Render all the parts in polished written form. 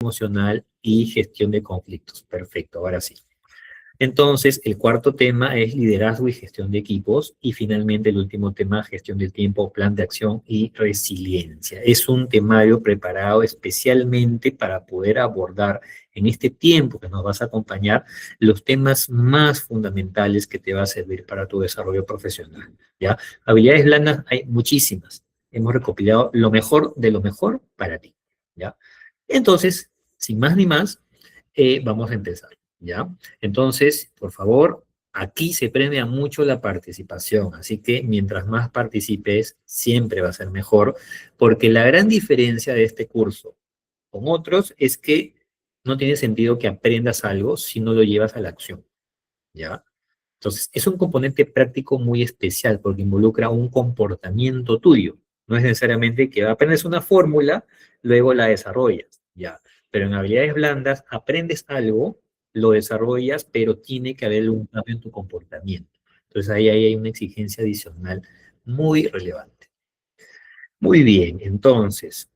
emocional y gestión de conflictos. Perfecto, ahora sí. Entonces, el cuarto tema es liderazgo y gestión de equipos. Y finalmente, el último tema, gestión del tiempo, plan de acción y resiliencia. Es un temario preparado especialmente para poder abordar en este tiempo que nos vas a acompañar los temas más fundamentales que te va a servir para tu desarrollo profesional. ¿Ya? Habilidades blandas hay muchísimas. Hemos recopilado lo mejor de lo mejor para ti. ¿Ya? Entonces, sin más ni más, vamos a empezar. ¿Ya? Entonces, por favor, aquí se premia mucho la participación, así que mientras más participes, siempre va a ser mejor, porque la gran diferencia de este curso con otros es que no tiene sentido que aprendas algo si no lo llevas a la acción, ¿ya? Entonces, es un componente práctico muy especial porque involucra un comportamiento tuyo. No es necesariamente que aprendes una fórmula, luego la desarrollas, ya. Pero en habilidades blandas aprendes algo, lo desarrollas, pero tiene que haber un cambio en tu comportamiento. Entonces, ahí hay una exigencia adicional muy relevante. Muy bien, entonces,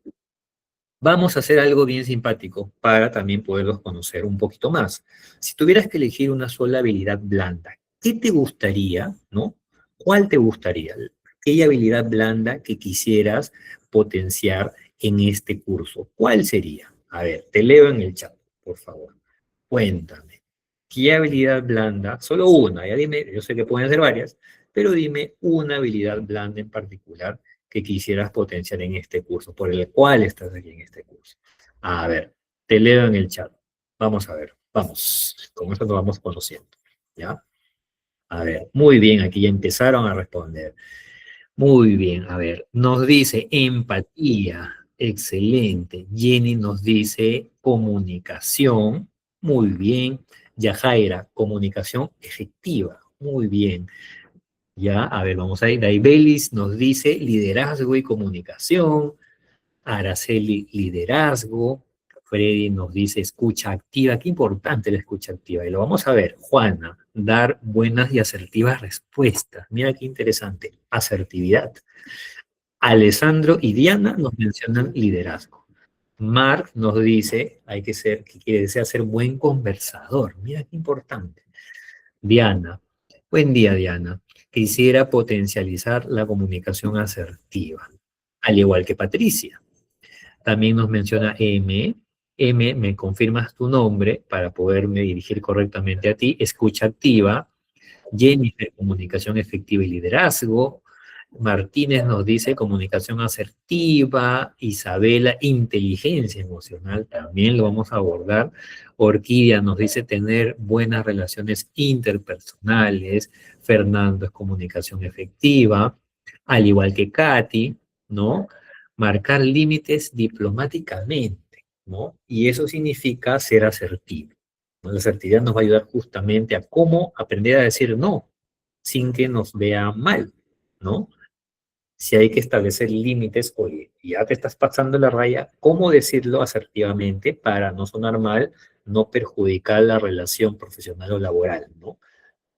vamos a hacer algo bien simpático para también poderlos conocer un poquito más. Si tuvieras que elegir una sola habilidad blanda, ¿qué te gustaría, no? ¿Cuál te gustaría? Aquella habilidad blanda que quisieras potenciar en este curso. ¿Cuál sería? A ver, te leo en el chat, por favor. Cuéntame. ¿Qué habilidad blanda? Solo una, ya dime, yo sé que pueden ser varias, pero dime una habilidad blanda en particular que quisieras potenciar en este curso, por el cual estás aquí en este curso. A ver, te leo en el chat. Vamos a ver, vamos. Con esto nos vamos conociendo, ¿ya? A ver, muy bien, aquí ya empezaron a responder. Muy bien, a ver, nos dice empatía, excelente. Jenny nos dice comunicación, muy bien. Yajaira, comunicación efectiva, muy bien. Ya, a ver, vamos a ir. Daibelis nos dice liderazgo y comunicación. Araceli, liderazgo. Freddy nos dice escucha activa. Qué importante la escucha activa. Y lo vamos a ver. Juana, dar buenas y asertivas respuestas. Mira qué interesante. Asertividad. Alessandro y Diana nos mencionan liderazgo. Mark nos dice, hay que ser, que quiere decir ser buen conversador. Mira qué importante. Diana, buen día Diana. Quisiera potencializar la comunicación asertiva, al igual que Patricia. También nos menciona M. M, me confirmas tu nombre para poderme dirigir correctamente a ti. Escucha activa. Jennifer, comunicación efectiva y liderazgo. Martínez nos dice comunicación asertiva. Isabela, inteligencia emocional, también lo vamos a abordar. Orquídea nos dice tener buenas relaciones interpersonales. Fernando es comunicación efectiva, al igual que Katy, ¿no? Marcar límites diplomáticamente, ¿no? Y eso significa ser asertivo. La asertividad nos va a ayudar justamente a cómo aprender a decir no, sin que nos vea mal, ¿no? Si hay que establecer límites, oye, ya te estás pasando la raya, ¿cómo decirlo asertivamente para no sonar mal, no perjudicar la relación profesional o laboral, ¿no?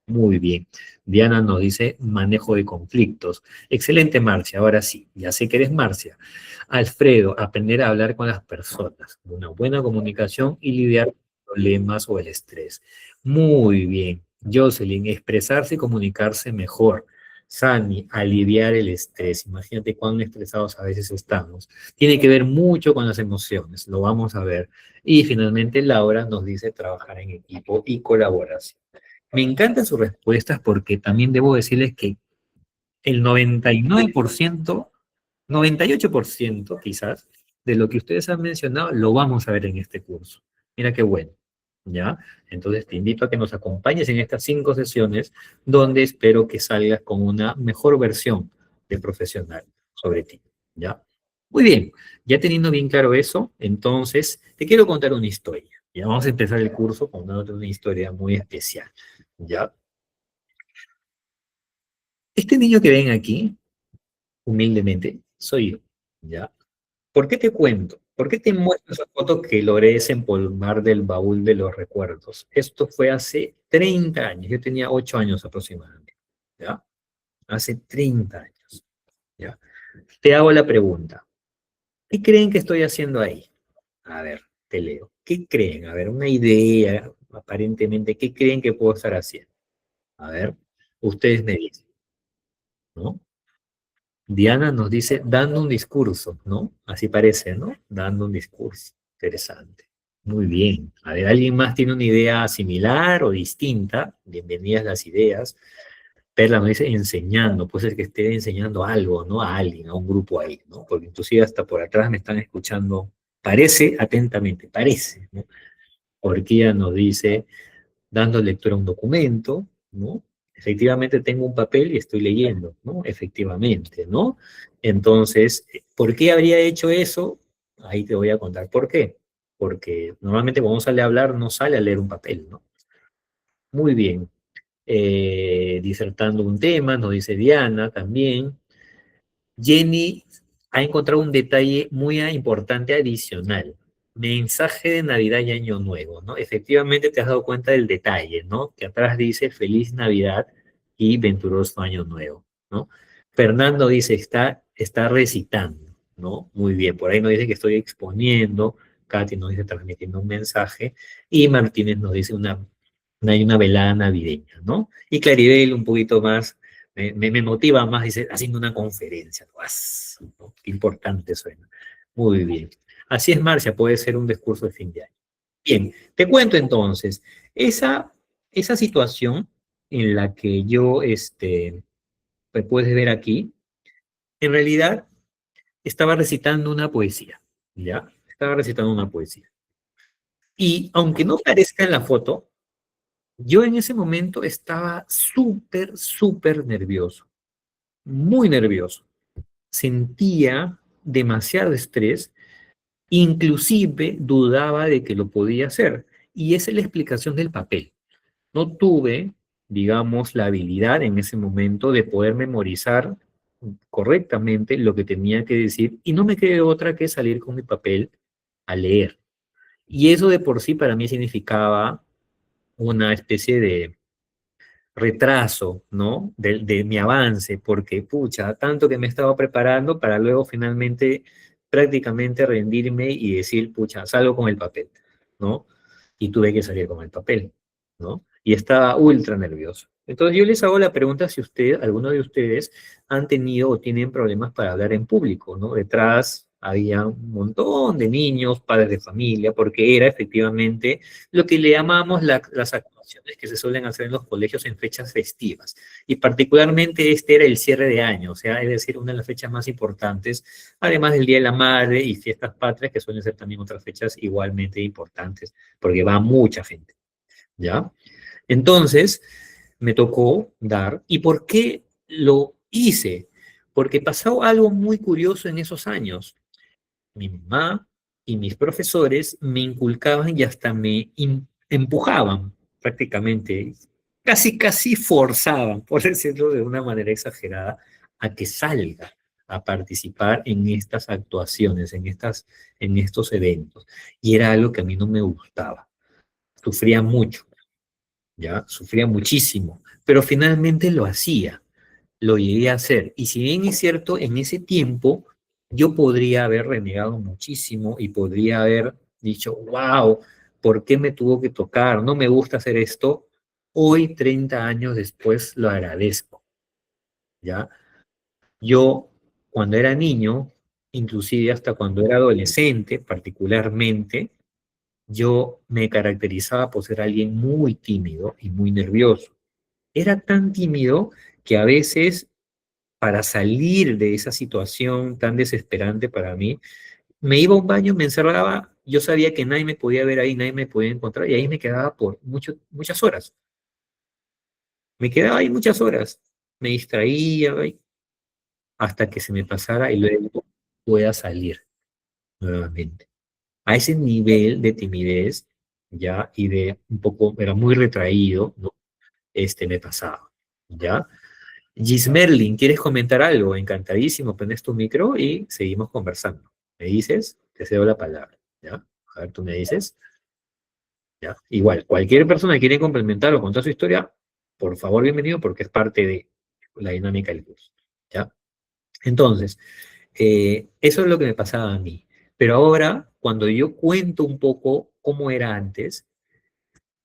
Muy bien. Diana nos dice manejo de conflictos. Excelente, Marcia. Ahora sí, ya sé que eres Marcia. Alfredo, aprender a hablar con las personas, una buena comunicación y lidiar con problemas o el estrés. Muy bien. Jocelyn, expresarse y comunicarse mejor. Sani, aliviar el estrés. Imagínate cuán estresados a veces estamos. Tiene que ver mucho con las emociones, lo vamos a ver. Y finalmente Laura nos dice trabajar en equipo y colaboración. Me encantan sus respuestas porque también debo decirles que el 99%, 98% quizás, de lo que ustedes han mencionado, lo vamos a ver en este curso. Mira qué bueno, ¿ya? Entonces te invito a que nos acompañes en estas 5 sesiones donde espero que salgas con una mejor versión de profesional sobre ti, ¿ya? Muy bien, ya teniendo bien claro eso, entonces te quiero contar una historia. Ya vamos a empezar el curso contándote una historia muy especial, ¿ya? Este niño que ven aquí, humildemente, soy yo, ¿ya? ¿Por qué te cuento? ¿Por qué te muestro esa foto que logré desempolvar del baúl de los recuerdos? Esto fue hace 30 años, yo tenía 8 años aproximadamente, ¿ya? Hace 30 años, ¿ya? Te hago la pregunta, ¿qué creen que estoy haciendo ahí? A ver, te leo. ¿Qué creen? A ver, una idea, aparentemente, ¿qué creen que puedo estar haciendo? A ver, ustedes me dicen, ¿no? Diana nos dice, dando un discurso, ¿no? Así parece, ¿no? Dando un discurso. Interesante. Muy bien. A ver, ¿alguien más tiene una idea similar o distinta? Bienvenidas las ideas. Perla nos dice enseñando, puede ser que esté enseñando algo, ¿no? A alguien, a un grupo ahí, ¿no? Porque inclusive hasta por atrás me están escuchando, parece atentamente, parece, ¿no? Orquídea nos dice, dando lectura a un documento, ¿no? Efectivamente tengo un papel y estoy leyendo, ¿no? Efectivamente, ¿no? Entonces, ¿por qué habría hecho eso? Ahí te voy a contar por qué. Porque normalmente cuando uno sale a hablar, no sale a leer un papel, ¿no? Muy bien. Disertando un tema, nos dice Diana también. Jenny ha encontrado un detalle muy importante adicional. Mensaje de Navidad y Año Nuevo, ¿no? Efectivamente te has dado cuenta del detalle, ¿no? Que atrás dice Feliz Navidad y Venturoso Año Nuevo, ¿no? Fernando dice, está recitando, ¿no? Muy bien, por ahí nos dice que estoy exponiendo, Katy nos dice transmitiendo un mensaje, y Martínez nos dice hay una velada navideña, ¿no? Y Claribel un poquito más me motiva más, dice, haciendo una conferencia. ¡Guas! ¿No? Qué importante suena. Muy bien. Así es, Marcia, puede ser un discurso de fin de año. Bien, te cuento entonces, esa situación en la que yo, pues puedes ver aquí, en realidad estaba recitando una poesía, ¿ya? Estaba recitando una poesía. Y aunque no parezca en la foto, yo en ese momento estaba súper, súper nervioso, muy nervioso. Sentía demasiado estrés, inclusive dudaba de que lo podía hacer. Y esa es la explicación del papel. No tuve, digamos, la habilidad en ese momento de poder memorizar correctamente lo que tenía que decir y no me quedé otra que salir con mi papel a leer. Y eso de por sí para mí significaba una especie de retraso, ¿no? De mi avance, porque, pucha, tanto que me estaba preparando para luego finalmente prácticamente rendirme y decir, pucha, salgo con el papel, ¿no? Y tuve que salir con el papel, ¿no? Y estaba ultra nervioso. Entonces yo les hago la pregunta si alguno de ustedes han tenido o tienen problemas para hablar en público, ¿no? Detrás había un montón de niños, padres de familia, porque era efectivamente lo que le llamamos las actuaciones que se suelen hacer en los colegios en fechas festivas. Y particularmente este era el cierre de año, o sea, es decir, una de las fechas más importantes, además del Día de la Madre y fiestas patrias, que suelen ser también otras fechas igualmente importantes, porque va mucha gente, ¿ya? Entonces, me tocó dar. ¿Y por qué lo hice? Porque pasó algo muy curioso en esos años. Mi mamá y mis profesores me inculcaban y hasta me empujaban prácticamente, casi, casi forzaban, por decirlo de una manera exagerada, a que salga a participar en estas actuaciones, en estos eventos. Y era algo que a mí no me gustaba. Sufría mucho, ¿ya? Sufría muchísimo, pero finalmente lo hacía, lo llegué a hacer. Y si bien es cierto, en ese tiempo yo podría haber renegado muchísimo y podría haber dicho, wow, ¿por qué me tuvo que tocar? No me gusta hacer esto. Hoy, 30 años después, lo agradezco, ¿ya? Yo, cuando era niño, inclusive hasta cuando era adolescente, particularmente, yo me caracterizaba por ser alguien muy tímido y muy nervioso. Era tan tímido que a veces para salir de esa situación tan desesperante para mí, me iba a un baño, me encerraba, yo sabía que nadie me podía ver ahí, nadie me podía encontrar, y ahí me quedaba por muchas horas. Me quedaba ahí muchas horas. Me distraía ahí, hasta que se me pasara y luego pueda salir nuevamente. A ese nivel de timidez, ya, y de un poco, era muy retraído, ¿no? Me pasaba, ¿ya? Gismerlin, ¿quieres comentar algo? Encantadísimo, pones tu micro y seguimos conversando. ¿Me dices? Te cedo la palabra, ¿ya? A ver, tú me dices, ¿ya? Igual, cualquier persona que quiere complementar o contar su historia, por favor, bienvenido, porque es parte de la dinámica del curso, ¿ya? Entonces, eso es lo que me pasaba a mí. Pero ahora cuando yo cuento un poco cómo era antes,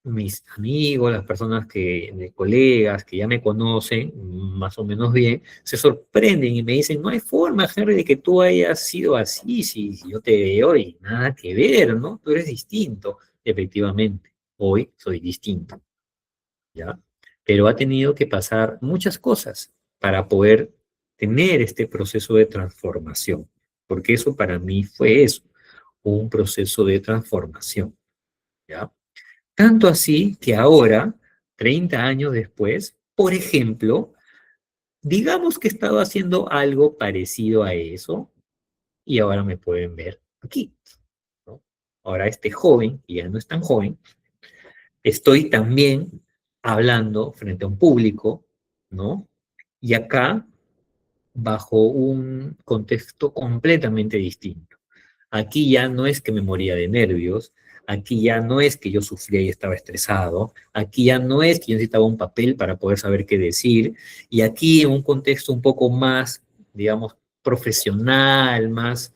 mis amigos, las personas de colegas que ya me conocen más o menos bien, se sorprenden y me dicen, no hay forma, Henry, de que tú hayas sido así, si yo te veo y nada que ver, ¿no? Tú eres distinto. Efectivamente, hoy soy distinto, ¿ya? Pero ha tenido que pasar muchas cosas para poder tener este proceso de transformación, porque eso para mí fue eso, un proceso de transformación, ¿ya? Tanto así que ahora, 30 años después, por ejemplo, digamos que he estado haciendo algo parecido a eso y ahora me pueden ver aquí, ¿no? Ahora este joven, que ya no es tan joven, estoy también hablando frente a un público, ¿no? Y acá bajo un contexto completamente distinto. Aquí ya no es que me moría de nervios, aquí ya no es que yo sufría y estaba estresado, aquí ya no es que yo necesitaba un papel para poder saber qué decir, y aquí en un contexto un poco más, digamos, profesional, más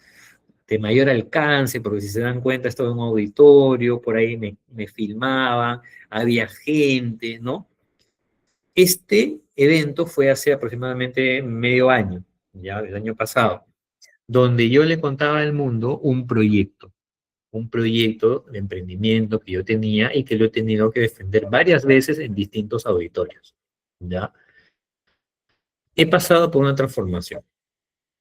de mayor alcance, porque si se dan cuenta, estaba en un auditorio, por ahí me filmaban, había gente, ¿no? Este evento fue hace aproximadamente medio año, ya el año pasado, donde yo le contaba al mundo un proyecto de emprendimiento que yo tenía y que lo he tenido que defender varias veces en distintos auditorios, ¿ya? He pasado por una transformación.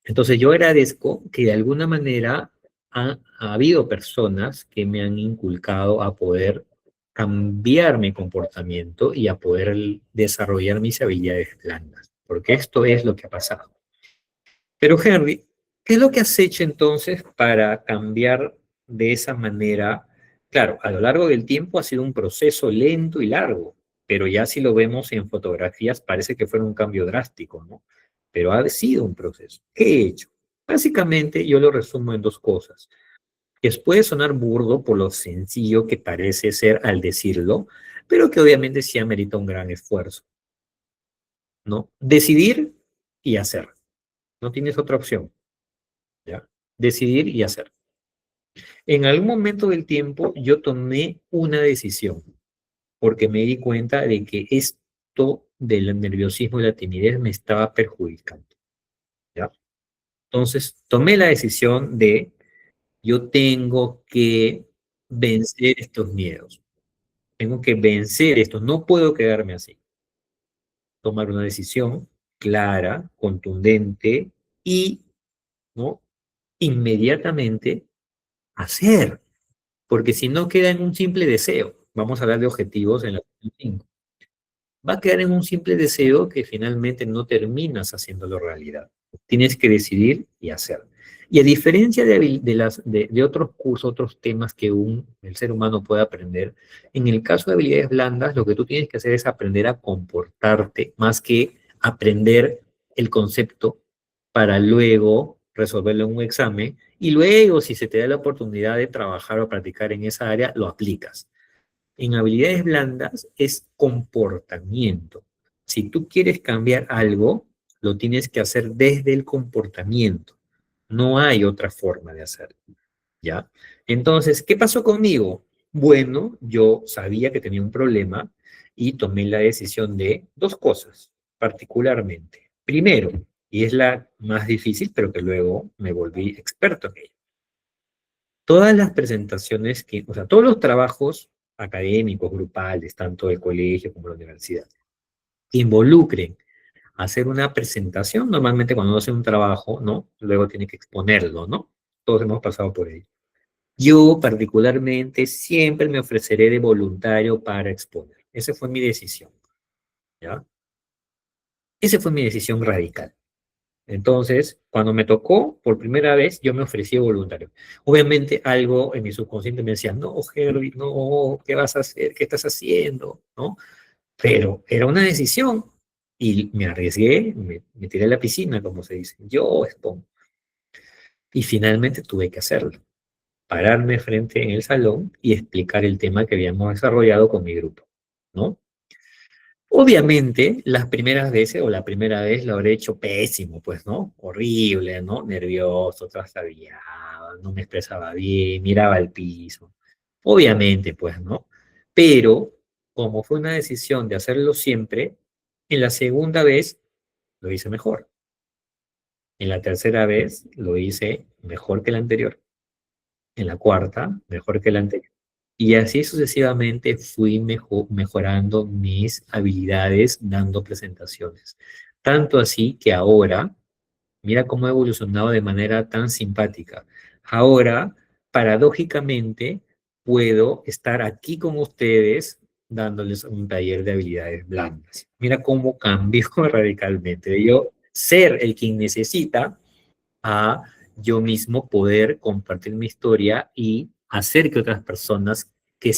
Entonces yo agradezco que de alguna manera ha habido personas que me han inculcado a poder cambiar mi comportamiento y a poder desarrollar mis habilidades blandas, porque esto es lo que ha pasado. Pero Henry, ¿qué es lo que has hecho entonces para cambiar de esa manera? Claro, a lo largo del tiempo ha sido un proceso lento y largo, pero ya si lo vemos en fotografías parece que fue un cambio drástico, ¿no? Pero ha sido un proceso. ¿Qué he hecho? Básicamente yo lo resumo en dos cosas, que puede sonar burdo por lo sencillo que parece ser al decirlo, pero que obviamente sí amerita un gran esfuerzo, ¿no? Decidir y hacer. No tienes otra opción. ¿Ya? Decidir y hacer. En algún momento del tiempo yo tomé una decisión porque me di cuenta de que esto del nerviosismo y la timidez me estaba perjudicando, ¿ya? Entonces tomé la decisión de yo tengo que vencer estos miedos, tengo que vencer esto, no puedo quedarme así. Tomar una decisión clara, contundente y, ¿no? Inmediatamente hacer. Porque si no queda en un simple deseo, vamos a hablar de objetivos en la 5, va a quedar en un simple deseo que finalmente no terminas haciéndolo realidad. Tienes que decidir y hacer. Y a diferencia de otros cursos, otros temas que el ser humano puede aprender, en el caso de habilidades blandas, lo que tú tienes que hacer es aprender a comportarte más que aprender el concepto para luego resolverlo en un examen y luego, si se te da la oportunidad de trabajar o practicar en esa área, lo aplicas. En habilidades blandas es comportamiento. Si tú quieres cambiar algo, lo tienes que hacer desde el comportamiento. No hay otra forma de hacerlo, ¿ya? Entonces, ¿qué pasó conmigo? Bueno, yo sabía que tenía un problema y tomé la decisión de dos cosas, particularmente. Primero, y es la más difícil, pero que luego me volví experto en ella. Todas las presentaciones o sea, todos los trabajos académicos, grupales, tanto del colegio como de la universidad, que involucren hacer una presentación, normalmente cuando uno hace un trabajo, ¿no? Luego tiene que exponerlo, ¿no? Todos hemos pasado por ello. Yo particularmente siempre me ofreceré de voluntario para exponer. Esa fue mi decisión, ¿ya? Esa fue mi decisión radical. Entonces, cuando me tocó por primera vez, yo me ofrecí voluntario. Obviamente, algo en mi subconsciente me decía, no, Herbie, no, ¿qué vas a hacer? ¿Qué estás haciendo? ¿No? Pero era una decisión y me arriesgué, me tiré a la piscina, como se dice. Yo expongo. Y finalmente tuve que hacerlo. Pararme frente en el salón y explicar el tema que habíamos desarrollado con mi grupo, ¿no? Obviamente, las primeras veces o la primera vez lo habré hecho pésimo, pues, ¿no? Horrible, ¿no? Nervioso, trastabillado, no me expresaba bien, miraba el piso. Obviamente, pues, ¿no? Pero, como fue una decisión de hacerlo siempre, en la segunda vez lo hice mejor. En la tercera vez lo hice mejor que la anterior. En la cuarta, mejor que la anterior. Y así sucesivamente fui mejorando mis habilidades dando presentaciones. Tanto así que ahora, mira cómo ha evolucionado de manera tan simpática. Ahora, paradójicamente, puedo estar aquí con ustedes dándoles un taller de habilidades blandas. Mira cómo cambió radicalmente. De yo ser el quien necesita a yo mismo poder compartir mi historia y hacer que otras personas que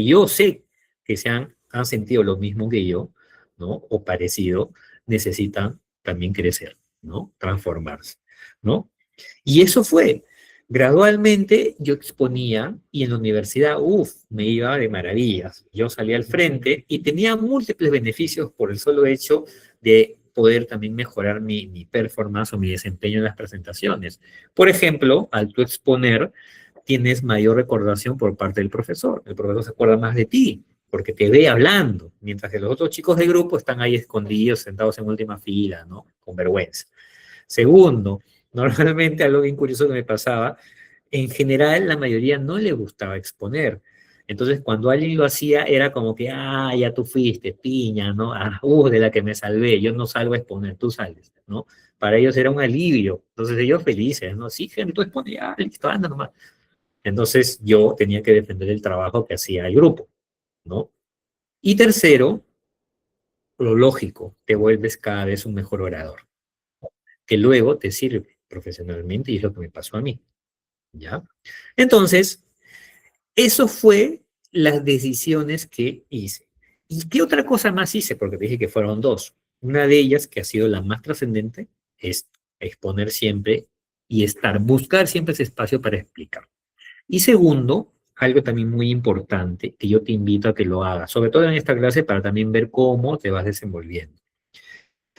yo sé que han sentido lo mismo que yo, ¿no? O parecido, necesitan también crecer, ¿no? Transformarse, ¿no? Y eso fue. Gradualmente yo exponía y en la universidad, uff, me iba de maravillas. Yo salía al frente y tenía múltiples beneficios por el solo hecho de poder también mejorar mi performance o mi desempeño en las presentaciones. Por ejemplo, al tú exponer, tienes mayor recordación por parte del profesor. El profesor se acuerda más de ti porque te ve hablando, mientras que los otros chicos del grupo están ahí escondidos, sentados en última fila, ¿no? Con vergüenza. Segundo, normalmente algo bien curioso que me pasaba, en general la mayoría no le gustaba exponer. Entonces, cuando alguien lo hacía, era como que, ah, ya tú fuiste, piña, ¿no? Ah, de la que me salvé, yo no salgo a exponer, tú sales, ¿no? Para ellos era un alivio. Entonces, ellos felices, ¿no? Sí, gente, tú expones, ya, listo, anda nomás. Entonces, yo tenía que defender el trabajo que hacía el grupo, ¿no? Y tercero, lo lógico, te vuelves cada vez un mejor orador, que luego te sirve profesionalmente y es lo que me pasó a mí, ¿ya? Entonces, eso fue las decisiones que hice. ¿Y qué otra cosa más hice? Porque te dije que fueron dos. Una de ellas, que ha sido la más trascendente, es exponer siempre y buscar siempre ese espacio para explicar. Y segundo, algo también muy importante que yo te invito a que lo hagas, sobre todo en esta clase para también ver cómo te vas desenvolviendo.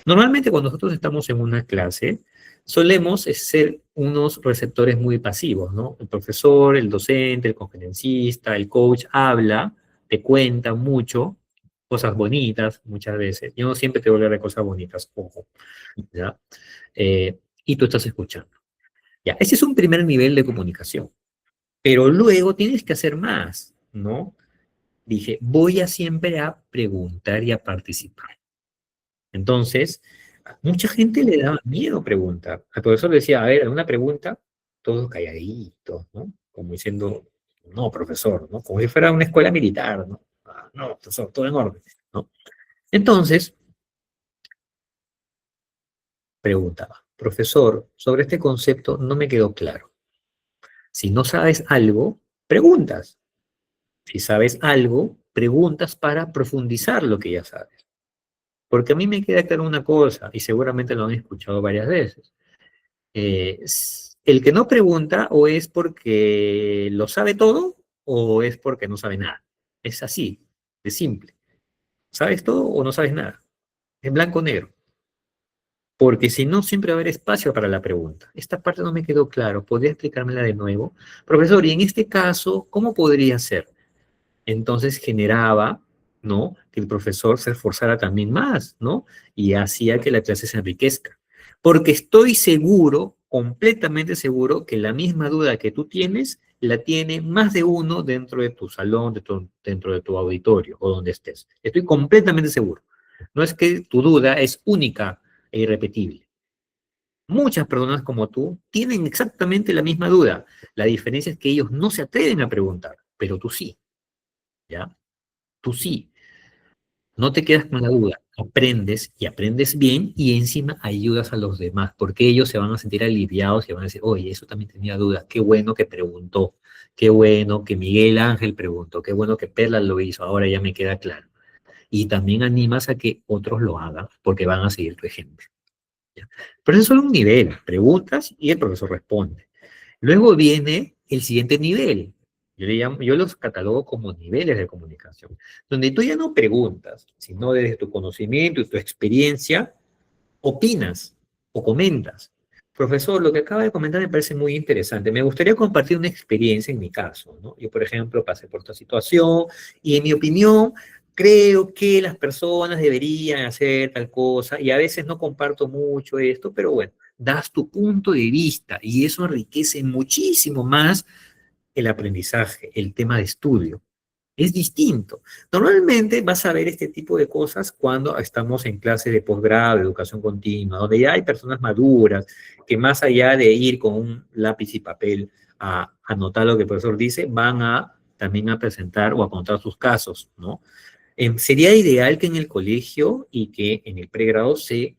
Normalmente cuando nosotros estamos en una clase, solemos ser unos receptores muy pasivos, ¿no? El profesor, el docente, el conferencista, el coach habla, te cuenta mucho, cosas bonitas muchas veces. Yo no siempre te voy a hablar de cosas bonitas, ojo, ¿ya? Y tú estás escuchando. Ya, ese es un primer nivel de comunicación. Pero luego tienes que hacer más, ¿no? Dije, voy a siempre a preguntar y a participar. Entonces, a mucha gente le daba miedo preguntar. Al profesor le decía, a ver, ¿alguna pregunta? Todos calladitos, ¿no? Como diciendo, no, profesor, ¿no? Como si fuera una escuela militar, ¿no? Ah, no, profesor, todo en orden, ¿no? Entonces, preguntaba, profesor, sobre este concepto no me quedó claro. Si no sabes algo, preguntas. Si sabes algo, preguntas para profundizar lo que ya sabes. Porque a mí me queda claro una cosa, y seguramente lo han escuchado varias veces. El que no pregunta o es porque lo sabe todo o es porque no sabe nada. Es así, de simple. ¿Sabes todo o no sabes nada? En blanco o negro. Porque si no, siempre va a haber espacio para la pregunta. Esta parte no me quedó claro. ¿Podría explicármela de nuevo? Profesor, y en este caso, ¿cómo podría ser? Entonces generaba, ¿no? Que el profesor se esforzara también más, ¿no? Y hacía que la clase se enriquezca. Porque estoy seguro, completamente seguro, que la misma duda que tú tienes, la tiene más de uno dentro de tu salón, dentro de tu auditorio o donde estés. Estoy completamente seguro. No es que tu duda es única e irrepetible. Muchas personas como tú tienen exactamente la misma duda. La diferencia es que ellos no se atreven a preguntar, pero tú sí, ¿ya? Tú sí, no te quedas con la duda, aprendes y aprendes bien y encima ayudas a los demás, porque ellos se van a sentir aliviados y van a decir, oye, eso también tenía dudas, qué bueno que preguntó, qué bueno que Miguel Ángel preguntó, qué bueno que Perla lo hizo, ahora ya me queda claro. Y también animas a que otros lo hagan, porque van a seguir tu ejemplo. ¿Ya? Pero eso es solo un nivel, preguntas y el profesor responde. Luego viene el siguiente nivel. Yo los catalogo como niveles de comunicación, donde tú ya no preguntas, sino desde tu conocimiento y tu experiencia, opinas o comentas. Profesor, lo que acaba de comentar me parece muy interesante. Me gustaría compartir una experiencia en mi caso, ¿no? Yo, por ejemplo, pasé por esta situación y en mi opinión creo que las personas deberían hacer tal cosa y a veces no comparto mucho esto, pero bueno, das tu punto de vista y eso enriquece muchísimo más el aprendizaje, el tema de estudio. Es distinto. Normalmente vas a ver este tipo de cosas cuando estamos en clases de posgrado, de educación continua, donde ya hay personas maduras que más allá de ir con un lápiz y papel a anotar lo que el profesor dice, van a también a presentar o a contar sus casos, ¿no? Sería ideal que en el colegio y que en el pregrado se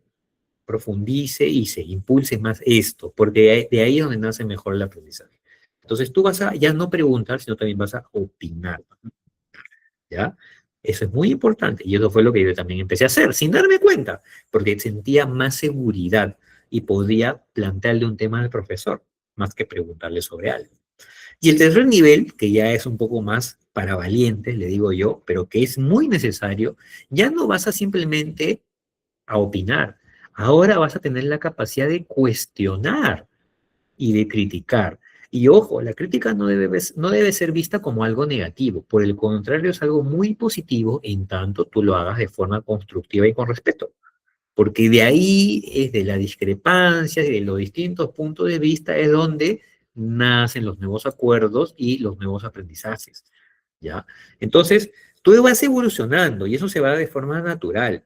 profundice y se impulse más esto, porque de ahí es donde nace mejor el aprendizaje. Entonces tú vas a ya no preguntar, sino también vas a opinar. ¿Ya? Eso es muy importante y eso fue lo que yo también empecé a hacer, sin darme cuenta, porque sentía más seguridad y podía plantearle un tema al profesor, más que preguntarle sobre algo. Y el tercer nivel, que ya es un poco más para valientes, le digo yo, pero que es muy necesario, ya no vas a simplemente a opinar, ahora vas a tener la capacidad de cuestionar y de criticar. Y ojo, la crítica no debe ser vista como algo negativo, por el contrario es algo muy positivo en tanto tú lo hagas de forma constructiva y con respeto, porque de ahí es de la discrepancia y de los distintos puntos de vista es donde nacen los nuevos acuerdos y los nuevos aprendizajes, ¿ya? Entonces, tú vas evolucionando y eso se va de forma natural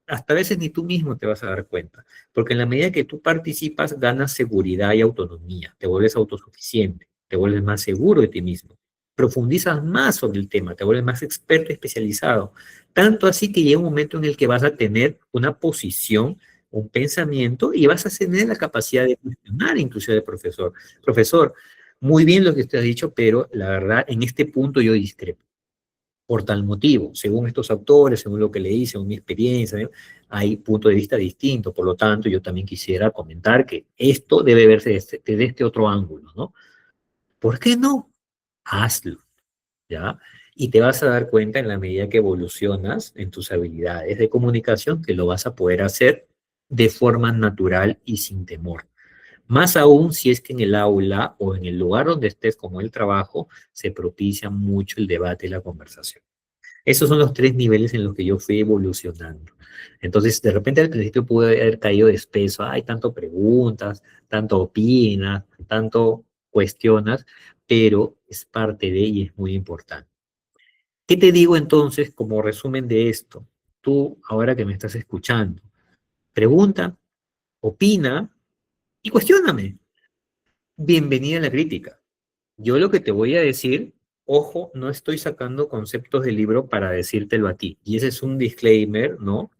hasta a veces ni tú mismo te vas a dar cuenta, porque en la medida que tú participas, ganas seguridad y autonomía, te vuelves autosuficiente, te vuelves más seguro de ti mismo, profundizas más sobre el tema, te vuelves más experto y especializado, tanto así que llega un momento en el que vas a tener una posición, un pensamiento y vas a tener la capacidad de cuestionar incluso al profesor. Profesor, muy bien lo que usted ha dicho, pero la verdad, en este punto yo discrepo por tal motivo. Según estos autores, según lo que leí, según mi experiencia, ¿no? Hay puntos de vista distintos. Por lo tanto, yo también quisiera comentar que esto debe verse desde este otro ángulo, ¿no? ¿Por qué no? Hazlo, ¿ya? Y te vas a dar cuenta en la medida que evolucionas en tus habilidades de comunicación que lo vas a poder hacer de forma natural y sin temor. Más aún si es que en el aula o en el lugar donde estés, como el trabajo, se propicia mucho el debate y la conversación. Esos son los tres niveles en los que yo fui evolucionando. Entonces, de repente al principio pude haber caído de espeso, hay tanto preguntas, tanto opinas, tanto cuestionas, pero es parte de y es muy importante. ¿Qué te digo entonces como resumen de esto? Tú, ahora que me estás escuchando, pregunta, opina y cuestióname. Bienvenida a la crítica. Yo lo que te voy a decir, ojo, no estoy sacando conceptos del libro para decírtelo a ti. Y ese es un disclaimer, ¿no?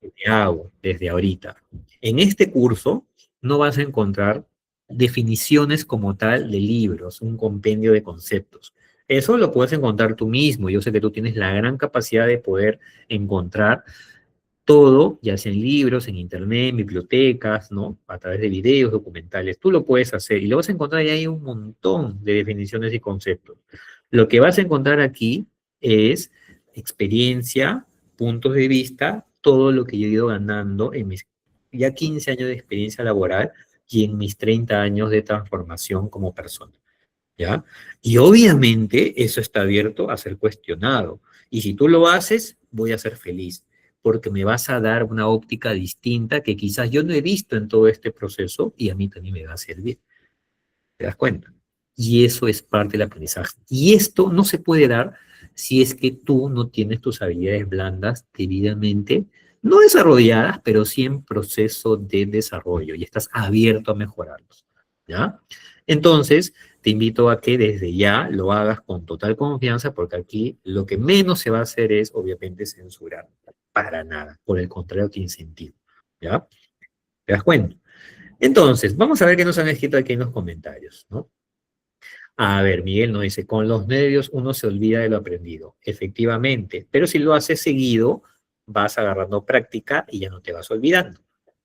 Que te hago desde ahorita. En este curso no vas a encontrar definiciones como tal de libros, un compendio de conceptos. Eso lo puedes encontrar tú mismo. Yo sé que tú tienes la gran capacidad de poder encontrar todo, ya sea en libros, en internet, en bibliotecas, ¿no? A través de videos, documentales, tú lo puedes hacer y lo vas a encontrar y hay un montón de definiciones y conceptos. Lo que vas a encontrar aquí es experiencia, puntos de vista, todo lo que yo he ido ganando en mis ya 15 años de experiencia laboral y en mis 30 años de transformación como persona. ¿Ya? Y obviamente eso está abierto a ser cuestionado. Y si tú lo haces, voy a ser feliz, porque me vas a dar una óptica distinta que quizás yo no he visto en todo este proceso y a mí también me va a servir. ¿Te das cuenta? Y eso es parte del aprendizaje. Y esto no se puede dar si es que tú no tienes tus habilidades blandas debidamente, no desarrolladas, pero sí en proceso de desarrollo y estás abierto a mejorarlos. ¿Ya? Entonces, te invito a que desde ya lo hagas con total confianza, porque aquí lo que menos se va a hacer es, obviamente, censurar. Para nada. Por el contrario, te incentivo. ¿Ya? ¿Te das cuenta? Entonces, vamos a ver qué nos han escrito aquí en los comentarios, ¿no? A ver, Miguel nos dice, con los nervios uno se olvida de lo aprendido. Efectivamente, pero si lo haces seguido, vas agarrando práctica y ya no te vas olvidando,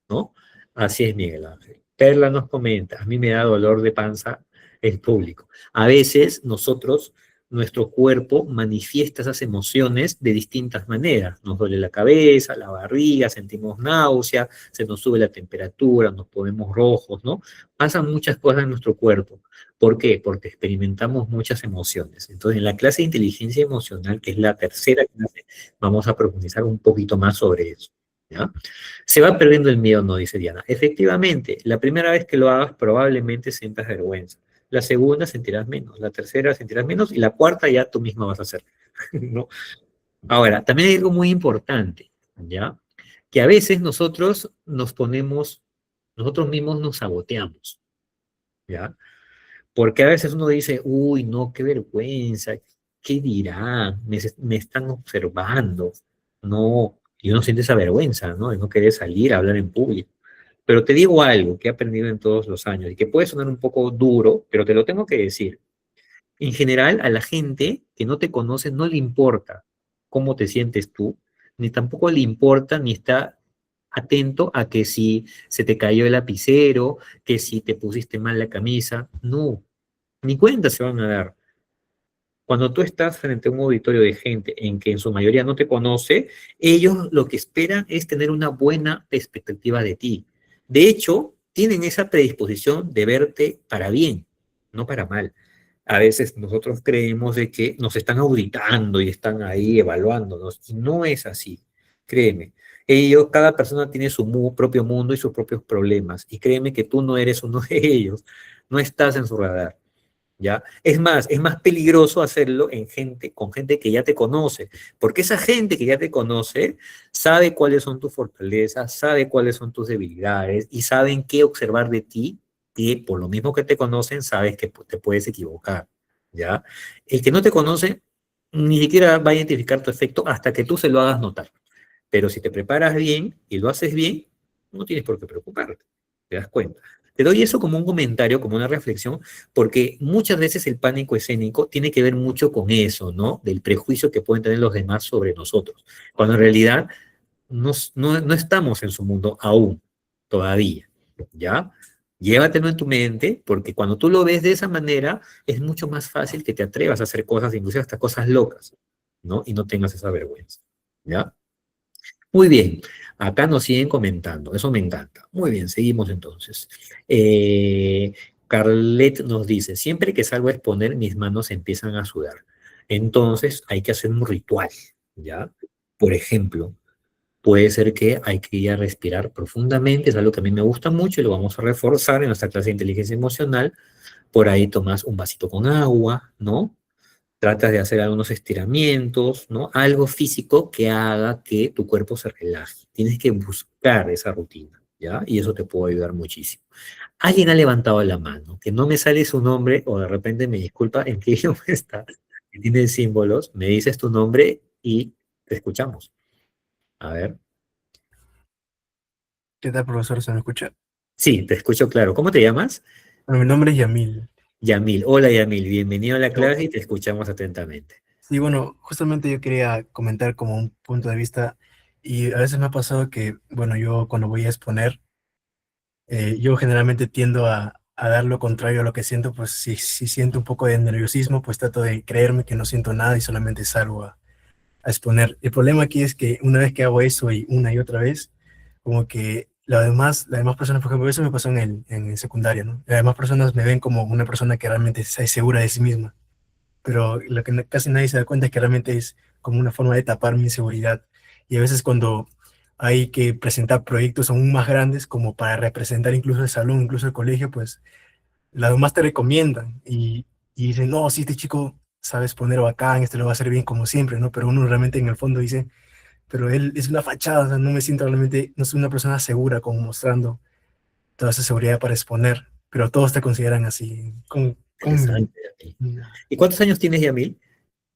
¿no? Así es, Miguel Ángel. Perla nos comenta, a mí me da dolor de panza el público. A veces nosotros nuestro cuerpo manifiesta esas emociones de distintas maneras. Nos duele la cabeza, la barriga, sentimos náusea, se nos sube la temperatura, nos ponemos rojos, ¿no? Pasan muchas cosas en nuestro cuerpo. ¿Por qué? Porque experimentamos muchas emociones. Entonces, en la clase de inteligencia emocional, que es la tercera clase, vamos a profundizar un poquito más sobre eso, ¿ya? Se va perdiendo el miedo, no dice Diana. Efectivamente, la primera vez que lo hagas probablemente sientas vergüenza. La segunda sentirás menos, la tercera sentirás menos y la cuarta ya tú misma vas a hacer, ¿no? Ahora, también hay algo muy importante, ¿ya? Que a veces nosotros nos ponemos, nosotros mismos nos saboteamos, ¿ya? Porque a veces uno dice, uy, no, qué vergüenza, ¿qué dirán? Me están observando, no, y uno siente esa vergüenza, ¿no? De no querer salir a hablar en público. Pero te digo algo que he aprendido en todos los años y que puede sonar un poco duro, pero te lo tengo que decir. En general, a la gente que no te conoce no le importa cómo te sientes tú, ni tampoco le importa ni está atento a que si se te cayó el lapicero, que si te pusiste mal la camisa. No, ni cuenta se van a dar. Cuando tú estás frente a un auditorio de gente en que en su mayoría no te conoce, ellos lo que esperan es tener una buena perspectiva de ti. De hecho, tienen esa predisposición de verte para bien, no para mal. A veces nosotros creemos de que nos están auditando y están ahí evaluándonos, y no es así. Créeme. Ellos, cada persona tiene su propio mundo y sus propios problemas, y créeme que tú no eres uno de ellos, no estás en su radar. ¿Ya? Es más peligroso hacerlo en gente, con gente que ya te conoce, porque esa gente que ya te conoce sabe cuáles son tus fortalezas, sabe cuáles son tus debilidades y saben qué observar de ti, que por lo mismo que te conocen, sabes que te puedes equivocar, ¿ya? El que no te conoce ni siquiera va a identificar tu efecto hasta que tú se lo hagas notar. Pero si te preparas bien y lo haces bien, no tienes por qué preocuparte. ¿Te das cuenta? Te doy eso como un comentario, como una reflexión, porque muchas veces el pánico escénico tiene que ver mucho con eso, ¿no? Del prejuicio que pueden tener los demás sobre nosotros, cuando en realidad no estamos en su mundo aún, todavía, ¿ya? Llévatelo en tu mente, porque cuando tú lo ves de esa manera, es mucho más fácil que te atrevas a hacer cosas, incluso hasta cosas locas, ¿no? Y no tengas esa vergüenza, ¿ya? Muy bien, acá nos siguen comentando, eso me encanta. Muy bien, seguimos entonces. Eh, Carlet nos dice, siempre que salgo a exponer, mis manos empiezan a sudar. Entonces hay que hacer un ritual, ¿ya? Por ejemplo, puede ser que hay que ir a respirar profundamente, es algo que a mí me gusta mucho y lo vamos a reforzar en nuestra clase de inteligencia emocional. Por ahí tomas un vasito con agua, ¿no? Tratas de hacer algunos estiramientos, ¿no? Algo físico que haga que tu cuerpo se relaje. Tienes que buscar esa rutina, ¿ya? Y eso te puede ayudar muchísimo. Alguien ha levantado la mano, que no me sale su nombre, o de repente me disculpa en qué idioma está, que tiene símbolos, me dices tu nombre y te escuchamos. A ver. ¿Qué tal, profesor? ¿Se me escucha? Sí, te escucho claro. ¿Cómo te llamas? Bueno, mi nombre es Yamil. Yamil. Hola, Yamil. Bienvenido a la Yo, clase y te escuchamos atentamente. sí, bueno, justamente yo quería comentar como un punto de vista y a veces me ha pasado que, bueno, yo cuando voy a exponer, yo generalmente tiendo a dar lo contrario a lo que siento, pues si siento un poco de nerviosismo, pues trato de creerme que no siento nada y solamente salgo a exponer. El problema aquí es que una vez que hago eso y una y otra vez, como que las demás personas, por ejemplo, eso me pasó en el secundario, ¿no? Las demás personas me ven como una persona que realmente está segura de sí misma, pero lo que casi nadie se da cuenta es que realmente es como una forma de tapar mi inseguridad. Y a veces cuando hay que presentar proyectos aún más grandes, como para representar incluso el salón, incluso el colegio, pues las demás te recomiendan y dicen, no, sí, este chico sabe exponer bacán, este lo va a hacer bien como siempre, ¿no? Pero uno realmente en el fondo dice, pero él es una fachada, o sea, no me siento realmente, no soy una persona segura como mostrando toda esa seguridad para exponer, pero todos te consideran así. Interesante, Yamil. ¿Y cuántos años tienes, Yamil?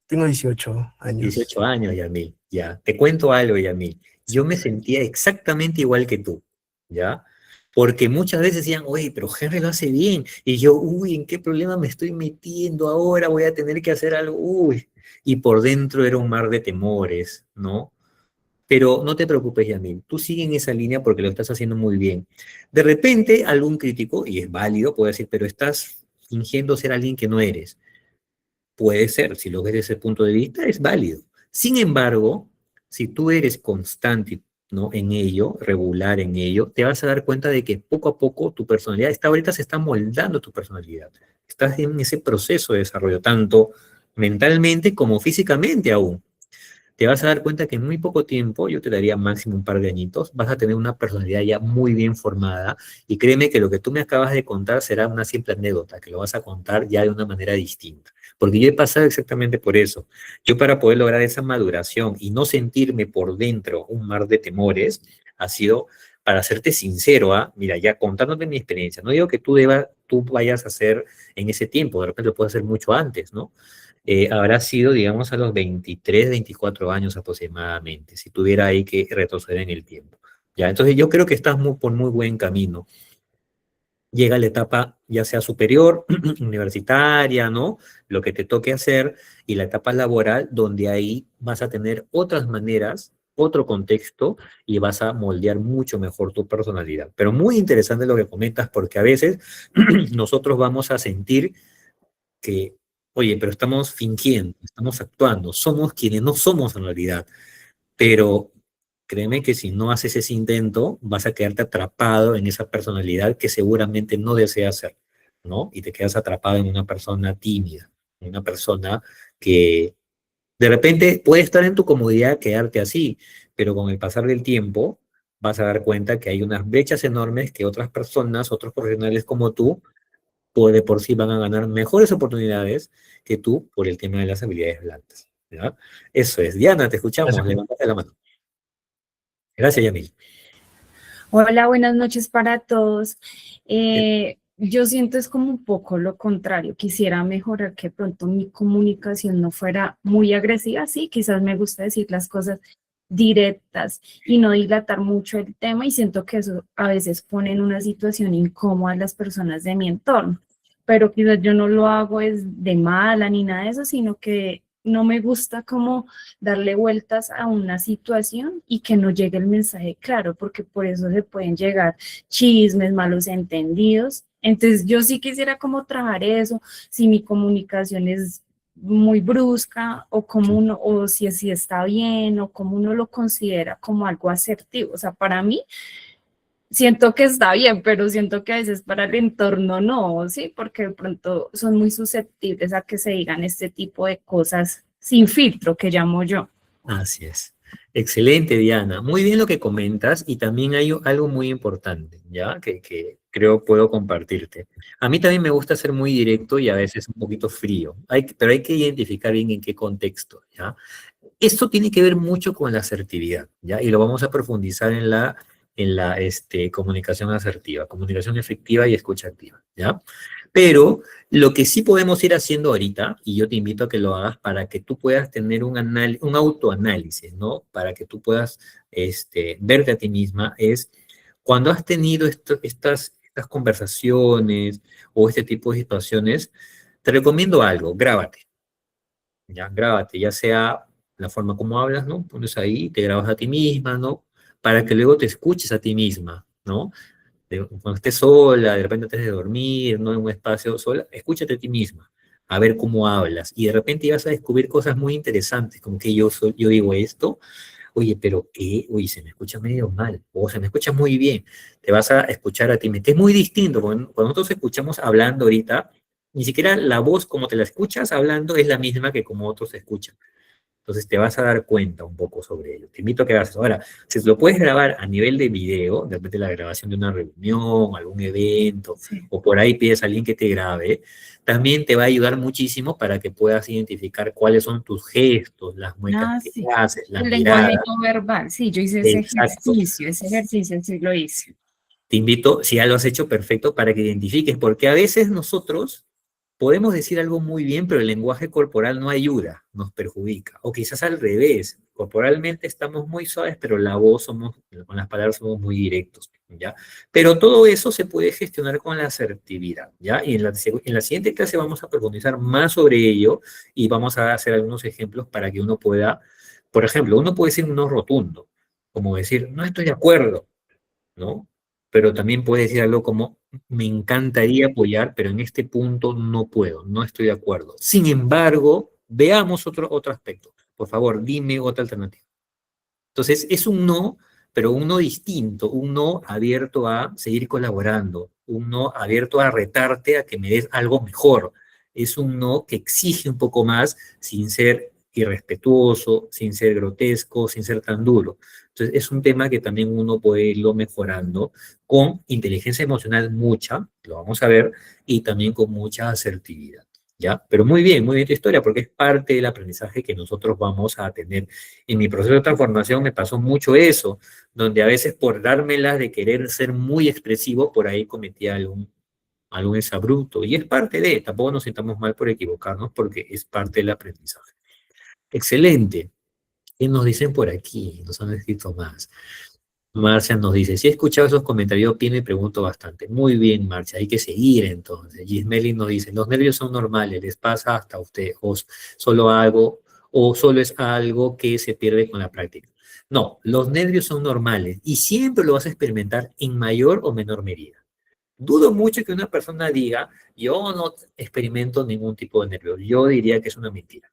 Tengo 18 años. 18 años, Yamil, ya. Te cuento algo, Yamil. Yo me sentía exactamente igual que tú, ¿ya? Porque muchas veces decían, oye, pero Henry lo hace bien. Y yo, uy, ¿en qué problema me estoy metiendo ahora? Voy a tener que hacer algo, uy. Y por dentro era un mar de temores, ¿no? Pero no te preocupes, Yamil. Tú sigue en esa línea porque lo estás haciendo muy bien. De repente, algún crítico, y es válido, puede decir, pero estás fingiendo ser alguien que no eres. puede ser, si lo ves desde ese punto de vista, es válido. Sin embargo, si tú eres constante, ¿no? En ello, regular en ello, te vas a dar cuenta de que poco a poco tu personalidad, ahorita se está moldando tu personalidad. Estás en ese proceso de desarrollo, tanto mentalmente como físicamente aún. Te vas a dar cuenta que en muy poco tiempo, yo te daría máximo un par de añitos, vas a tener una personalidad ya muy bien formada y créeme que lo que tú me acabas de contar será una simple anécdota, que lo vas a contar ya de una manera distinta. Porque yo he pasado exactamente por eso. Yo para poder lograr esa maduración y no sentirme por dentro un mar de temores, ha sido, para serte sincero, mira, ya contándote mi experiencia, no digo que tú vayas a hacer en ese tiempo, de repente lo puedes hacer mucho antes, ¿no? Habrá sido, digamos, a los 23, 24 años aproximadamente, si tuviera ahí que retroceder en el tiempo. Ya, entonces yo creo que estás por muy buen camino. Llega la etapa ya sea superior, universitaria, ¿no? Lo que te toque hacer, y la etapa laboral, donde ahí vas a tener otras maneras, otro contexto, y vas a moldear mucho mejor tu personalidad. Pero muy interesante lo que comentas, porque a veces nosotros vamos a sentir que, oye, pero estamos fingiendo, estamos actuando, somos quienes no somos en realidad, pero créeme que si no haces ese intento, vas a quedarte atrapado en esa personalidad que seguramente no deseas ser, ¿no? Y te quedas atrapado en una persona tímida, en una persona que de repente puede estar en tu comodidad quedarte así, pero con el pasar del tiempo vas a dar cuenta que hay unas brechas enormes que otras personas, otros profesionales como tú, de por sí van a ganar mejores oportunidades que tú por el tema de las habilidades blandas. ¿Ya? Eso es. Diana, te escuchamos. Gracias. Levántate la mano. Gracias, Yamil. Hola, buenas noches para todos. Yo siento es como un poco lo contrario. Quisiera mejorar que pronto mi comunicación no fuera muy agresiva. Sí, quizás me gusta decir las cosas directas y no dilatar mucho el tema y siento que eso a veces pone en una situación incómoda a las personas de mi entorno. Pero quizás yo no lo hago es de mala ni nada de eso, sino que no me gusta como darle vueltas a una situación y que no llegue el mensaje claro, porque por eso se pueden llegar chismes, malos entendidos. Entonces yo sí quisiera como trabajar eso, si mi comunicación es muy brusca o como uno, o si así está bien o como uno lo considera como algo asertivo. O sea, para mí siento que está bien, pero siento que a veces para el entorno no, ¿sí? Porque de pronto son muy susceptibles a que se digan este tipo de cosas sin filtro, que llamo yo. Así es. Excelente, Diana. Muy bien lo que comentas y también hay algo muy importante, ¿ya? Que creo puedo compartirte. A mí también me gusta ser muy directo y a veces un poquito frío, pero hay que identificar bien en qué contexto, ¿ya? Esto tiene que ver mucho con la asertividad, ¿ya? Y lo vamos a profundizar en la comunicación asertiva, comunicación efectiva y escucha activa, ¿ya? Pero lo que sí podemos ir haciendo ahorita, y yo te invito a que lo hagas para que tú puedas tener un autoanálisis, ¿no? Para que tú puedas verte a ti misma, es cuando has tenido estas conversaciones o este tipo de situaciones, te recomiendo algo, grábate, ¿ya? Grábate, ya sea la forma como hablas, ¿no? Pones ahí, te grabas a ti misma, ¿no? Para que luego te escuches a ti misma, ¿no? Cuando estés sola, de repente antes de dormir, ¿no? En un espacio sola, escúchate a ti misma, a ver cómo hablas. Y de repente vas a descubrir cosas muy interesantes, como que yo digo esto, oye, pero ¿qué? Oye, se me escucha medio mal, o se me escucha muy bien. Te vas a escuchar a ti misma. Es muy distinto, cuando nosotros escuchamos hablando ahorita, ni siquiera la voz como te la escuchas hablando es la misma que como otros escuchan. Entonces te vas a dar cuenta un poco sobre ello. Te invito a que hagas eso. Ahora, si lo puedes grabar a nivel de video, de repente la grabación de una reunión, algún evento, Sí. o por ahí pides a alguien que te grabe, también te va a ayudar muchísimo para que puedas identificar cuáles son tus gestos, las muecas Ah, que sí. haces, las El lenguaje miradas. no verbal, sí, yo hice Exacto. ese ejercicio sí lo hice. Te invito, si ya lo has hecho, perfecto, para que identifiques, porque a veces nosotros podemos decir algo muy bien, pero el lenguaje corporal no ayuda, nos perjudica. O quizás al revés, corporalmente estamos muy suaves, pero la voz con las palabras somos muy directos, ¿ya? Pero todo eso se puede gestionar con la asertividad, ¿ya? Y en la siguiente clase vamos a profundizar más sobre ello y vamos a hacer algunos ejemplos para que uno pueda, por ejemplo, uno puede decir un no rotundo, como decir, no estoy de acuerdo, ¿no? pero también puedes decir algo como, me encantaría apoyar, pero en este punto no puedo, no estoy de acuerdo. Sin embargo, veamos otro aspecto. Por favor, dime otra alternativa. Entonces, es un no, pero un no distinto, un no abierto a seguir colaborando, un no abierto a retarte a que me des algo mejor. Es un no que exige un poco más sin ser irrespetuoso, sin ser grotesco, sin ser tan duro. Entonces, es un tema que también uno puede irlo mejorando con inteligencia emocional mucha, lo vamos a ver, y también con mucha asertividad. ¿Ya? Pero muy bien tu historia, porque es parte del aprendizaje que nosotros vamos a tener. En mi proceso de transformación me pasó mucho eso, donde a veces por dármelas de querer ser muy expresivo, por ahí cometía algún exabrupto. Y es parte de, tampoco nos sintamos mal por equivocarnos, porque es parte del aprendizaje. Excelente. ¿Qué nos dicen por aquí? Nos han escrito más. Marcia nos dice, si he escuchado esos comentarios, opino y pregunto bastante. Muy bien, Marcia, hay que seguir entonces. Gismeli nos dice, los nervios son normales, les pasa hasta a usted, o solo es algo que se pierde con la práctica. No, los nervios son normales y siempre lo vas a experimentar en mayor o menor medida. Dudo mucho que una persona diga, yo no experimento ningún tipo de nervios. Yo diría que es una mentira.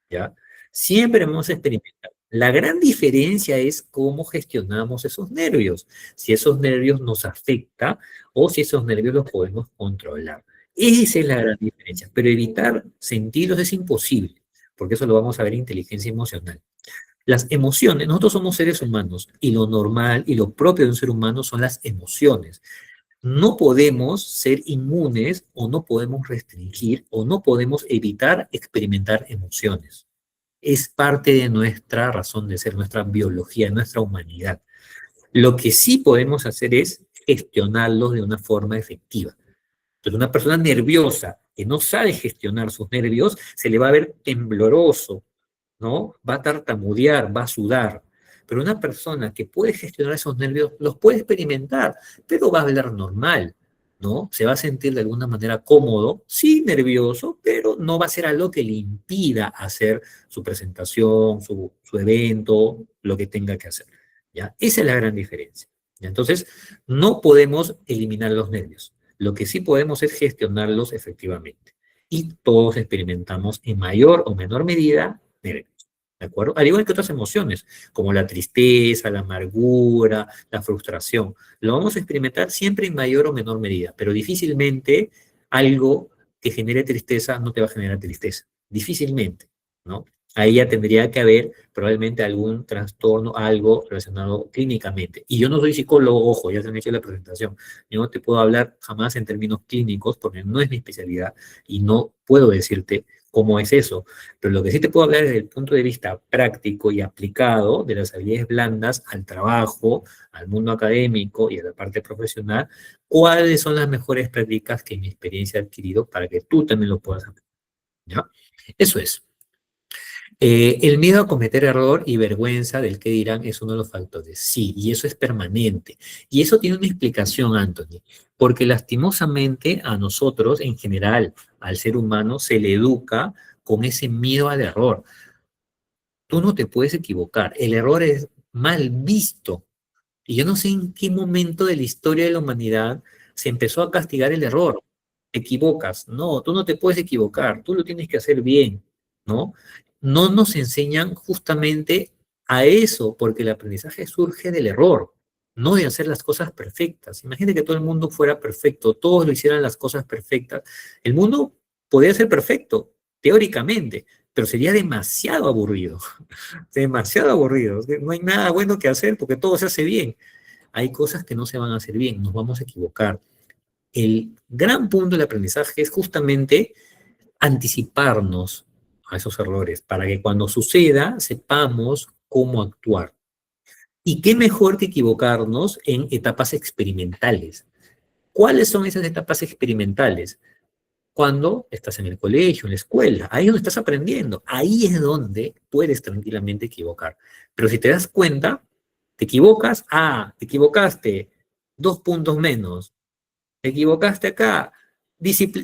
¿Ya? Siempre vamos a experimentar. La gran diferencia es cómo gestionamos esos nervios, si esos nervios nos afectan o si esos nervios los podemos controlar. Esa es la gran diferencia, pero evitar sentirlos es imposible, porque eso lo vamos a ver en inteligencia emocional. Las emociones, nosotros somos seres humanos y lo normal y lo propio de un ser humano son las emociones. No podemos ser inmunes o no podemos restringir o no podemos evitar experimentar emociones. Es parte de nuestra razón de ser, nuestra biología, nuestra humanidad. Lo que sí podemos hacer es gestionarlos de una forma efectiva. Entonces, una persona nerviosa que no sabe gestionar sus nervios, se le va a ver tembloroso, ¿no? Va a tartamudear, va a sudar. Pero una persona que puede gestionar esos nervios, los puede experimentar, pero va a hablar normal, ¿no? Se va a sentir de alguna manera cómodo, sí nervioso, pero no va a ser algo que le impida hacer su presentación, su evento, lo que tenga que hacer, ¿ya? Esa es la gran diferencia, ¿ya? Entonces, no podemos eliminar los nervios. Lo que sí podemos es gestionarlos efectivamente. Y todos experimentamos en mayor o menor medida nervios. ¿De acuerdo? Al igual que otras emociones, como la tristeza, la amargura, la frustración. Lo vamos a experimentar siempre en mayor o menor medida, pero difícilmente algo que genere tristeza no te va a generar tristeza. Difícilmente, ¿no? Ahí ya tendría que haber probablemente algún trastorno, algo relacionado clínicamente. Y yo no soy psicólogo, ojo, ya se han hecho la presentación. Yo no te puedo hablar jamás en términos clínicos porque no es mi especialidad y no puedo decirte cómo es eso. Pero lo que sí te puedo hablar desde el punto de vista práctico y aplicado de las habilidades blandas al trabajo, al mundo académico y a la parte profesional, cuáles son las mejores prácticas que en mi experiencia he adquirido para que tú también lo puedas hacer. ¿Ya? Eso es. El miedo a cometer error y vergüenza del que dirán es uno de los factores. Sí, y eso es permanente. Y eso tiene una explicación, Anthony, porque lastimosamente a nosotros, en general, al ser humano, se le educa con ese miedo al error. Tú no te puedes equivocar. El error es mal visto. Y yo no sé en qué momento de la historia de la humanidad se empezó a castigar el error. Te equivocas. No, tú no te puedes equivocar. Tú lo tienes que hacer bien, ¿no? No nos enseñan justamente a eso, porque el aprendizaje surge del error, no de hacer las cosas perfectas. Imagínate que todo el mundo fuera perfecto, todos lo hicieran las cosas perfectas. El mundo podría ser perfecto, teóricamente, pero sería demasiado aburrido. Demasiado aburrido. No hay nada bueno que hacer porque todo se hace bien. Hay cosas que no se van a hacer bien, nos vamos a equivocar. El gran punto del aprendizaje es justamente anticiparnos a esos errores para que cuando suceda sepamos cómo actuar. Y qué mejor que equivocarnos en etapas experimentales. ¿Cuáles son esas etapas experimentales? Cuando estás en el colegio, en la escuela, ahí es donde estás aprendiendo, ahí es donde puedes tranquilamente equivocar. Pero si te das cuenta, te equivocas, te equivocaste, 2 puntos menos, te equivocaste acá,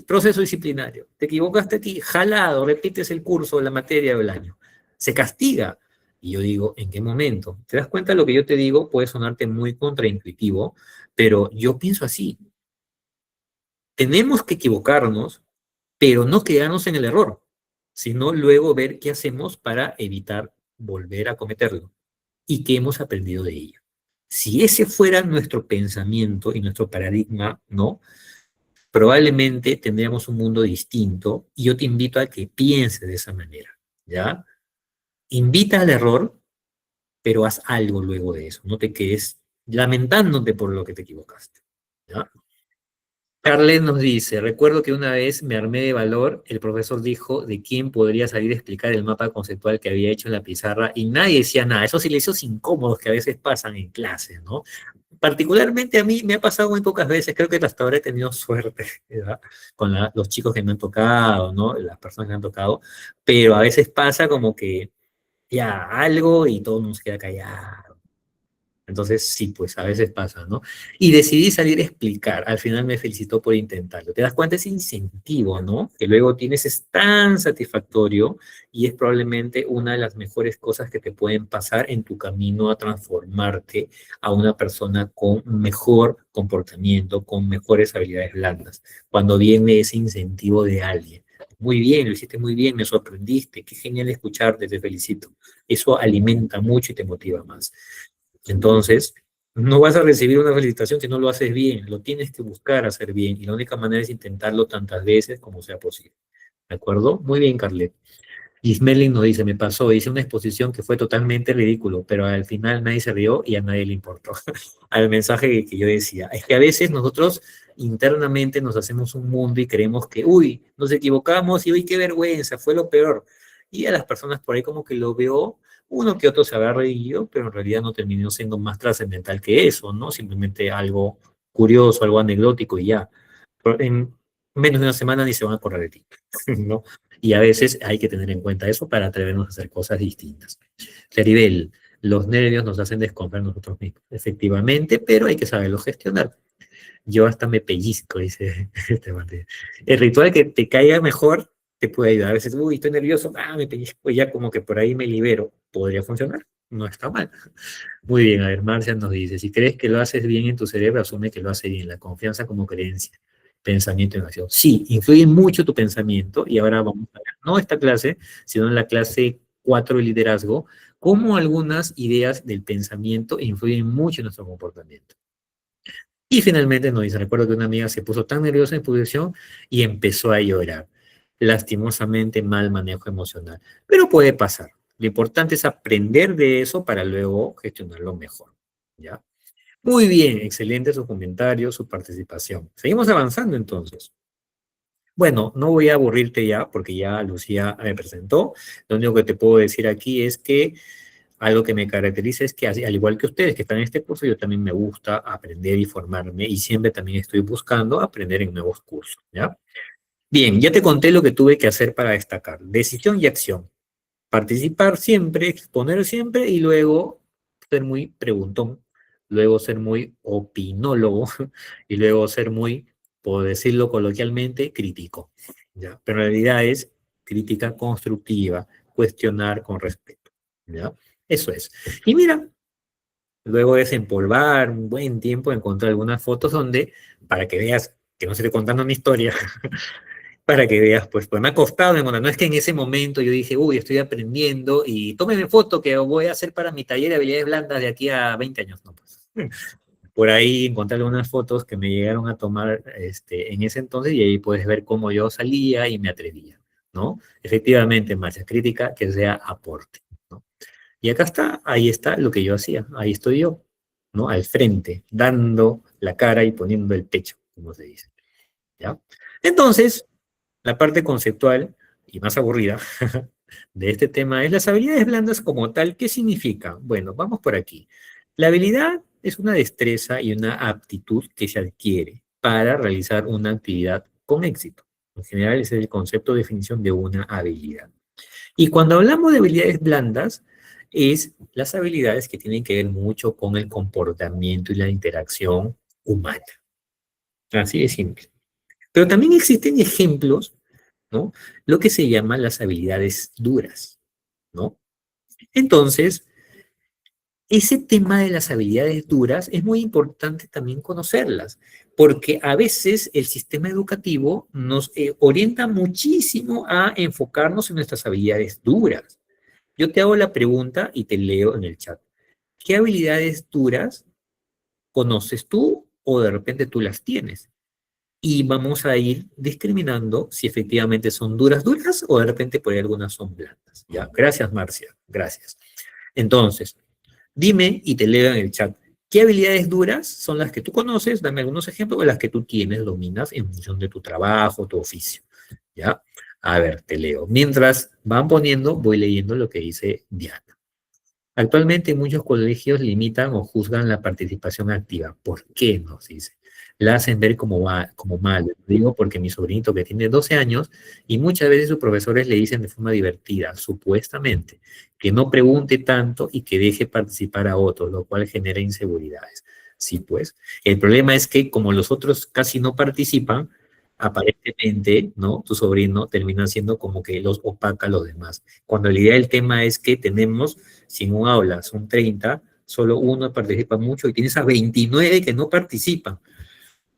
proceso disciplinario, te equivocaste aquí, jalado, repites el curso, la materia del año. Se castiga. Y yo digo, ¿en qué momento? ¿Te das cuenta? Lo que yo te digo puede sonarte muy contraintuitivo, pero yo pienso así. Tenemos que equivocarnos, pero no quedarnos en el error, sino luego ver qué hacemos para evitar volver a cometerlo y qué hemos aprendido de ello. Si ese fuera nuestro pensamiento y nuestro paradigma, ¿no? Probablemente tendríamos un mundo distinto y yo te invito a que pienses de esa manera, ¿ya? Invita al error, pero haz algo luego de eso. No te quedes lamentándote por lo que te equivocaste, ¿ya? Carlet nos dice, recuerdo que una vez me armé de valor, el profesor dijo de quién podría salir a explicar el mapa conceptual que había hecho en la pizarra y nadie decía nada. Esos silencios incómodos que a veces pasan en clases, ¿no? Particularmente a mí me ha pasado muy pocas veces, creo que hasta ahora he tenido suerte, ¿verdad? Con los chicos que me han tocado, ¿no? Las personas que me han tocado, pero a veces pasa como que ya algo y todo nos queda callado. Entonces, sí, pues a veces pasa, ¿no? Y decidí salir a explicar. Al final me felicitó por intentarlo. ¿Te das cuenta? Ese incentivo, ¿no? Que luego tienes es tan satisfactorio y es probablemente una de las mejores cosas que te pueden pasar en tu camino a transformarte a una persona con mejor comportamiento, con mejores habilidades blandas. Cuando viene ese incentivo de alguien. Muy bien, lo hiciste muy bien, me sorprendiste, qué genial escucharte, te felicito. Eso alimenta mucho y te motiva más. Entonces, no vas a recibir una felicitación si no lo haces bien, lo tienes que buscar hacer bien y la única manera es intentarlo tantas veces como sea posible. ¿De acuerdo? Muy bien, Carlet. Ismelin nos dice, me pasó, hice una exposición que fue totalmente ridículo, pero al final nadie se rió y a nadie le importó. Al mensaje que yo decía, es que a veces nosotros internamente nos hacemos un mundo y creemos que, uy, nos equivocamos y uy, qué vergüenza, fue lo peor. Y a las personas por ahí como que lo veo, uno que otro se habrá reído, pero en realidad no terminó siendo más trascendental que eso, ¿no? Simplemente algo curioso, algo anecdótico y ya. Pero en menos de una semana ni se van a acordar de ti, ¿no? Y a veces hay que tener en cuenta eso para atrevernos a hacer cosas distintas. Claribel, los nervios nos hacen desconfiar nosotros mismos, efectivamente, pero hay que saberlo gestionar. Yo hasta me pellizco, dice este Martín. El ritual que te caiga mejor te puede ayudar. A veces, uy, estoy nervioso, me pellizco, y ya como que por ahí me libero. Podría funcionar, no está mal. Muy bien, a ver, Marcia nos dice, si crees que lo haces bien en tu cerebro, asume que lo hace bien. La confianza como creencia, pensamiento en acción. Sí, influye mucho tu pensamiento, y ahora vamos a ver, no esta clase, sino en la clase 4 de liderazgo, cómo algunas ideas del pensamiento influyen mucho en nuestro comportamiento. Y finalmente nos dice, recuerdo que una amiga se puso tan nerviosa en posición y empezó a llorar. Lastimosamente mal manejo emocional. Pero puede pasar. Lo importante es aprender de eso para luego gestionarlo mejor. ¿Ya? Muy bien, excelente su comentario, su participación. Seguimos avanzando entonces. Bueno, no voy a aburrirte ya porque ya Lucía me presentó. Lo único que te puedo decir aquí es que algo que me caracteriza es que, al igual que ustedes que están en este curso, yo también me gusta aprender y formarme y siempre también estoy buscando aprender en nuevos cursos, ¿ya? Bien, ya te conté lo que tuve que hacer para destacar. Decisión y acción. Participar siempre, exponer siempre y luego ser muy preguntón, luego ser muy opinólogo y luego ser muy, por decirlo coloquialmente, crítico, ¿ya? Pero en realidad es crítica constructiva, cuestionar con respeto, ¿ya? Eso es. Y mira, luego de desempolvar un buen tiempo, encontré algunas fotos donde, para que veas que no estoy contando mi historia, para que veas, pues me ha costado encontrar. No es que en ese momento yo dije, uy, estoy aprendiendo y tómeme foto que voy a hacer para mi taller de habilidades blandas de aquí a 20 años, no, pues. Por ahí encontré algunas fotos que me llegaron a tomar en ese entonces y ahí puedes ver cómo yo salía y me atrevía, ¿no? Efectivamente, marcha crítica que sea aporte, ¿no? Y acá está, ahí está lo que yo hacía, ahí estoy yo, ¿no? Al frente, dando la cara y poniendo el pecho, como se dice, ¿ya? Entonces, la parte conceptual y más aburrida de este tema es las habilidades blandas como tal. ¿Qué significa? Bueno, vamos por aquí. La habilidad es una destreza y una aptitud que se adquiere para realizar una actividad con éxito. En general, ese es el concepto de definición de una habilidad. Y cuando hablamos de habilidades blandas, es las habilidades que tienen que ver mucho con el comportamiento y la interacción humana. Así de simple. Pero también existen ejemplos, ¿no? Lo que se llama las habilidades duras, ¿no? Entonces, ese tema de las habilidades duras es muy importante también conocerlas, porque a veces el sistema educativo nos orienta muchísimo a enfocarnos en nuestras habilidades duras. Yo te hago la pregunta y te leo en el chat. ¿Qué habilidades duras conoces tú o de repente tú las tienes? Y vamos a ir discriminando si efectivamente son duras, duras o de repente por ahí algunas son blandas. ¿Ya? Gracias, Marcia. Gracias. Entonces, dime y te leo en el chat. ¿Qué habilidades duras son las que tú conoces? Dame algunos ejemplos de las que tú tienes, dominas en función de tu trabajo, tu oficio. ¿Ya? A ver, te leo. Mientras van poniendo, voy leyendo lo que dice Diana. Actualmente muchos colegios limitan o juzgan la participación activa. ¿Por qué nos dice? La hacen ver como mal. Digo porque mi sobrinito que tiene 12 años y muchas veces sus profesores le dicen de forma divertida, supuestamente, que no pregunte tanto y que deje participar a otros, lo cual genera inseguridades. Sí, pues. El problema es que como los otros casi no participan, aparentemente, ¿no? Tu sobrino termina siendo como que los opaca a los demás. Cuando la idea del tema es que tenemos, si en un aula son 30, solo uno participa mucho y tienes a 29 que no participan.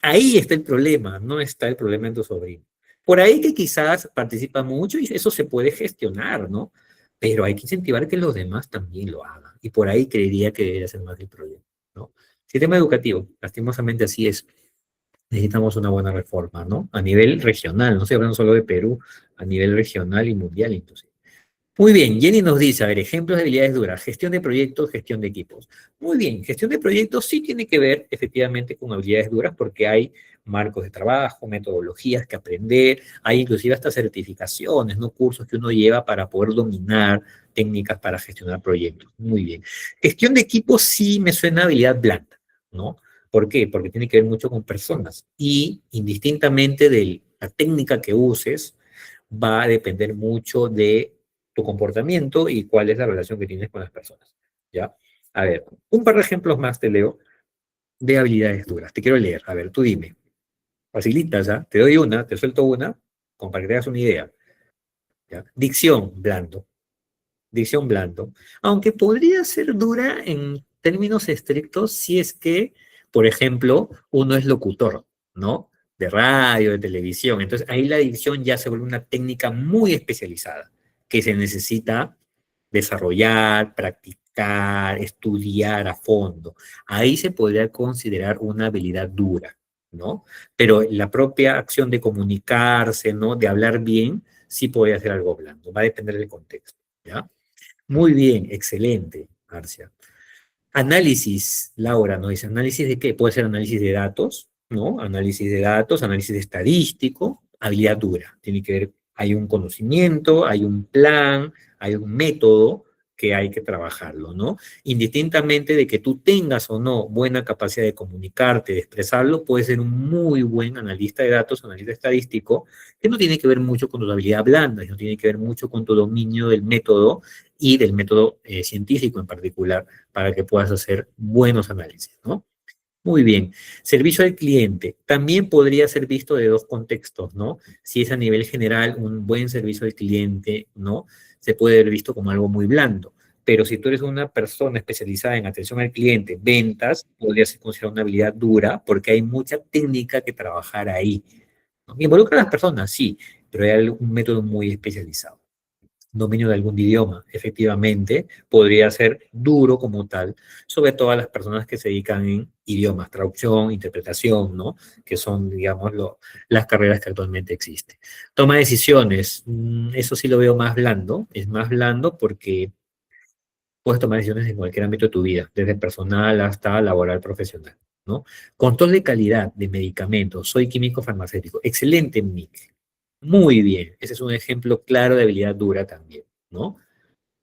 Ahí está el problema, no está el problema en tu sobrino. Por ahí que quizás participa mucho y eso se puede gestionar, ¿no? Pero hay que incentivar que los demás también lo hagan. Y por ahí creería que debería ser más el problema, ¿no? Sistema educativo, lastimosamente así es. Necesitamos una buena reforma, ¿no? A nivel regional, no estoy hablando solo de Perú, a nivel regional y mundial inclusive. Muy bien, Jenny nos dice, a ver, ejemplos de habilidades duras, gestión de proyectos, gestión de equipos. Muy bien, gestión de proyectos sí tiene que ver efectivamente con habilidades duras porque hay marcos de trabajo, metodologías que aprender, hay inclusive hasta certificaciones, ¿no? Cursos que uno lleva para poder dominar técnicas para gestionar proyectos. Muy bien. Gestión de equipos sí me suena habilidad blanda, ¿no? ¿Por qué? Porque tiene que ver mucho con personas y indistintamente de la técnica que uses, va a depender mucho de tu comportamiento y cuál es la relación que tienes con las personas. ¿Ya? A ver, un par de ejemplos más te leo de habilidades duras. Te quiero leer. A ver, tú dime. Facilitas, ¿ah? Te doy una, te suelto una, como para que te hagas una idea. ¿Ya? Dicción, blando. Dicción blando. Aunque podría ser dura en términos estrictos si es que, por ejemplo, uno es locutor, ¿no? De radio, de televisión. Entonces ahí la dicción ya se vuelve una técnica muy especializada que se necesita desarrollar, practicar, estudiar a fondo. Ahí se podría considerar una habilidad dura, ¿no? Pero la propia acción de comunicarse, ¿no? De hablar bien, sí podría ser algo blando. Va a depender del contexto, ¿ya? Muy bien, excelente, Marcia. Análisis, Laura, ¿no? Dice, ¿análisis de qué? Puede ser análisis de datos, ¿no? Análisis de datos, análisis estadístico, habilidad dura. Tiene que ver, hay un conocimiento, hay un plan, hay un método que hay que trabajarlo, ¿no? Indistintamente de que tú tengas o no buena capacidad de comunicarte, de expresarlo, puedes ser un muy buen analista de datos, analista estadístico, que no tiene que ver mucho con tu habilidad blanda, no tiene que ver mucho con tu dominio del método y del método científico en particular para que puedas hacer buenos análisis, ¿no? Muy bien. Servicio al cliente. También podría ser visto de dos contextos, ¿no? Si es a nivel general un buen servicio al cliente, ¿no? Se puede ver visto como algo muy blando. Pero si tú eres una persona especializada en atención al cliente, ventas, podría ser considerada una habilidad dura porque hay mucha técnica que trabajar ahí, ¿no? Involucra a las personas, sí, pero hay un método muy especializado. Dominio de algún idioma, efectivamente, podría ser duro como tal, sobre todo a las personas que se dedican en idiomas, traducción, interpretación, ¿no? Que son, digamos, las carreras que actualmente existen. Toma de decisiones, eso sí lo veo más blando, es más blando porque puedes tomar decisiones en cualquier ámbito de tu vida, desde personal hasta laboral profesional, ¿no? Control de calidad de medicamentos, soy químico farmacéutico, excelente, Nick. Muy bien, ese es un ejemplo claro de habilidad dura también, ¿no?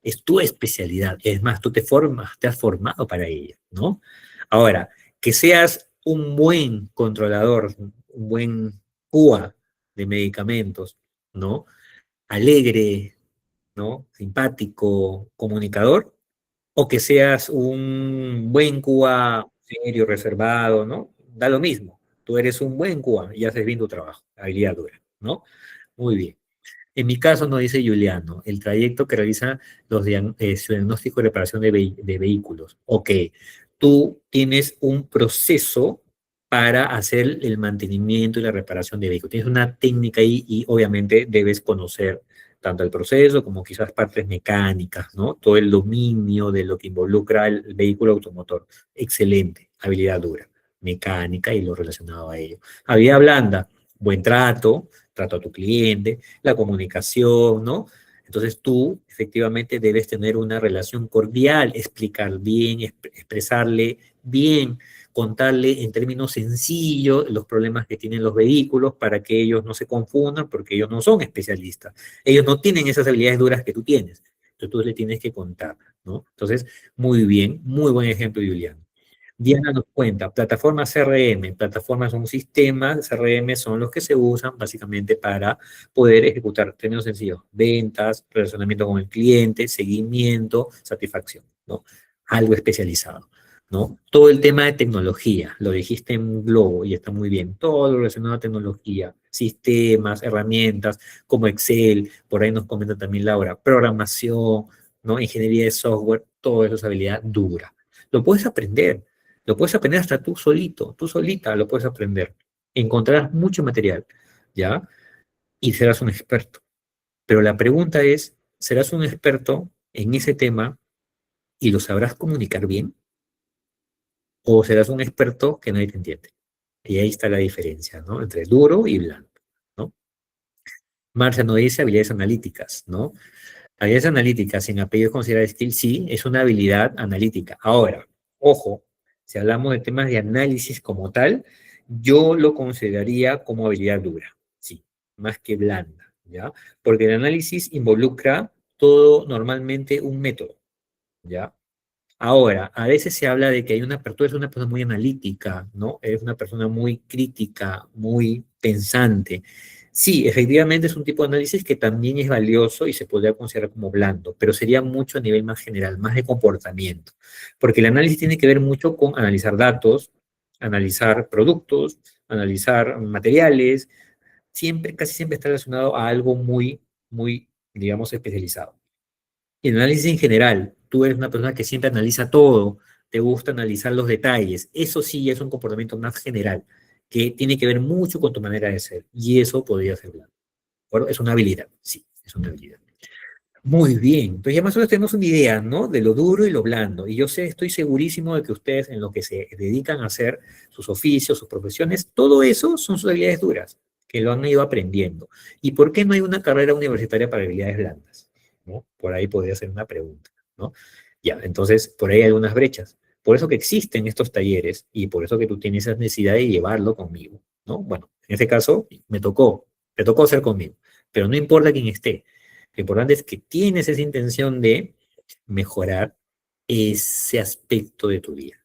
Es tu especialidad, es más, tú te formas, te has formado para ella, ¿no? Ahora, que seas un buen controlador, un buen QA de medicamentos, ¿no? Alegre, ¿no? Simpático, comunicador, o que seas un buen QA serio, reservado, ¿no? Da lo mismo. Tú eres un buen QA y haces bien tu trabajo, habilidad dura, ¿no? Muy bien. En mi caso, nos dice Juliano, el trayecto que realiza su diagnóstico y reparación de vehículos. Ok, tú tienes un proceso para hacer el mantenimiento y la reparación de vehículos. Tienes una técnica ahí y obviamente debes conocer tanto el proceso como quizás partes mecánicas, ¿no? Todo el dominio de lo que involucra el vehículo automotor. Excelente, habilidad dura, mecánica y lo relacionado a ello. Habilidad blanda, buen trato a tu cliente, la comunicación, ¿no? Entonces tú efectivamente debes tener una relación cordial, explicar bien, expresarle bien, contarle en términos sencillos los problemas que tienen los vehículos para que ellos no se confundan porque ellos no son especialistas. Ellos no tienen esas habilidades duras que tú tienes. Entonces tú le tienes que contar, ¿no? Entonces, muy bien, muy buen ejemplo, Julián. Diana nos cuenta, plataformas CRM. Plataformas son sistemas, CRM son los que se usan básicamente para poder ejecutar términos sencillos, ventas, relacionamiento con el cliente, seguimiento, satisfacción, ¿no? Algo especializado, ¿no? Todo el tema de tecnología, lo dijiste en Globo y está muy bien, todo lo relacionado a tecnología, sistemas, herramientas como Excel, por ahí nos comenta también Laura, programación, ¿no? Ingeniería de software, todo eso es habilidad dura. Lo puedes aprender. Lo puedes aprender hasta tú solito, tú solita lo puedes aprender. Encontrarás mucho material, ¿ya? Y serás un experto. Pero la pregunta es, ¿serás un experto en ese tema y lo sabrás comunicar bien? ¿O serás un experto que nadie te entiende? Y ahí está la diferencia, ¿no? Entre duro y blando, ¿no? Marcia nos dice habilidades analíticas, ¿no? Habilidades analíticas sin apellido considerar skill, sí, es una habilidad analítica. Ahora, ojo, si hablamos de temas de análisis como tal, yo lo consideraría como habilidad dura, sí, más que blanda, ¿ya? Porque el análisis involucra todo normalmente un método, ¿ya? Ahora, a veces se habla de que hay tú eres una persona muy analítica, ¿no? Eres una persona muy crítica, muy pensante. Sí, efectivamente es un tipo de análisis que también es valioso y se podría considerar como blando, pero sería mucho a nivel más general, más de comportamiento, porque el análisis tiene que ver mucho con analizar datos, analizar productos, analizar materiales, siempre, casi siempre está relacionado a algo muy, digamos, especializado. Y el análisis en general, tú eres una persona que siempre analiza todo, te gusta analizar los detalles. Eso sí es un comportamiento más general, que tiene que ver mucho con tu manera de ser. Y eso podría ser blando. ¿De acuerdo? Es una habilidad, sí, es una habilidad. Muy bien, entonces ya más o menos tenemos una idea, ¿no? De lo duro y lo blando. Y yo sé, estoy segurísimo de que ustedes en lo que se dedican a hacer, sus oficios, sus profesiones, todo eso son sus habilidades duras, que lo han ido aprendiendo. ¿Y por qué no hay una carrera universitaria para habilidades blandas? ¿No? Por ahí podría ser una pregunta, ¿no? Ya, entonces, por ahí hay algunas brechas. Por eso que existen estos talleres y por eso que tú tienes esa necesidad de llevarlo conmigo, ¿no? Bueno, en este caso, te tocó hacer conmigo, pero no importa quién esté. Lo importante es que tienes esa intención de mejorar ese aspecto de tu vida,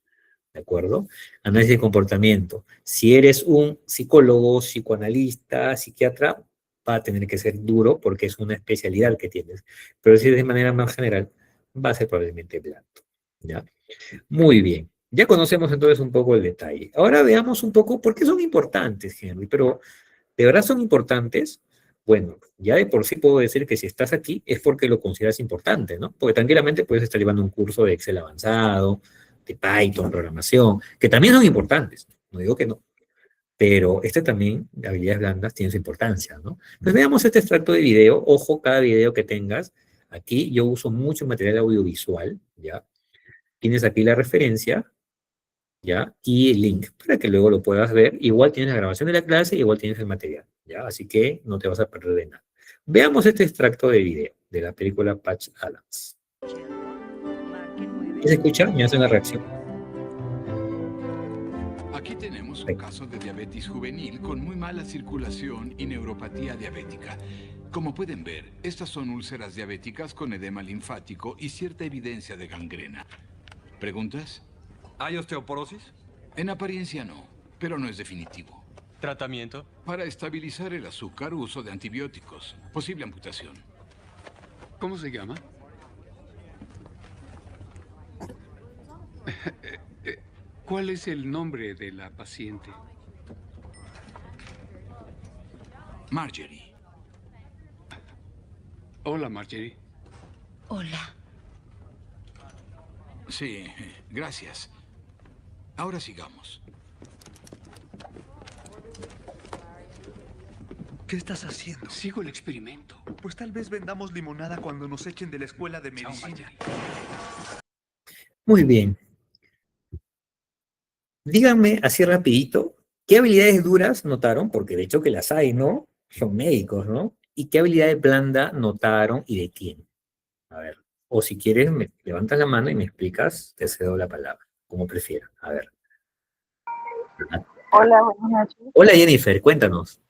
¿de acuerdo? Análisis de comportamiento. Si eres un psicólogo, psicoanalista, psiquiatra, va a tener que ser duro porque es una especialidad que tienes. Pero si es de manera más general, va a ser probablemente blando, ¿ya? Muy bien. Ya conocemos entonces un poco el detalle. Ahora veamos un poco por qué son importantes, Henry, pero ¿de verdad son importantes? Bueno, ya de por sí puedo decir que si estás aquí es porque lo consideras importante, ¿no? Porque tranquilamente puedes estar llevando un curso de Excel avanzado, de Python, programación, que también son importantes, no digo que no, pero este también, de habilidades blandas, tiene su importancia, ¿no? Pues veamos este extracto de video, ojo, cada video que tengas, aquí yo uso mucho material audiovisual, ¿ya? Tienes aquí la referencia, ¿ya? Y el link para que luego lo puedas ver. Igual tienes la grabación de la clase, igual tienes el material, ¿ya? Así que no te vas a perder de nada. Veamos este extracto de video de la película Patch Adams. ¿Se escucha? ¿Me hace una reacción? Aquí tenemos un caso de diabetes juvenil con muy mala circulación y neuropatía diabética. Como pueden ver, estas son úlceras diabéticas con edema linfático y cierta evidencia de gangrena. ¿Preguntas? ¿Hay osteoporosis? En apariencia no, pero no es definitivo. ¿Tratamiento? Para estabilizar el azúcar, uso de antibióticos. Posible amputación. ¿Cómo se llama? ¿Cuál es el nombre de la paciente? Marjorie. Hola, Marjorie. Hola. Sí, gracias. Ahora sigamos. ¿Qué estás haciendo? Sigo el experimento. Pues tal vez vendamos limonada cuando nos echen de la escuela de Chao, medicina. Marjorie. Muy bien. Díganme así rapidito, ¿qué habilidades duras notaron? Porque de hecho que las hay, ¿no? Son médicos, ¿no? ¿Y qué habilidades blandas notaron y de quién? A ver. O si quieres, me levantas la mano y me explicas, te cedo la palabra, como prefieras. A ver. Hola, buenas noches. Hola Jennifer, cuéntanos.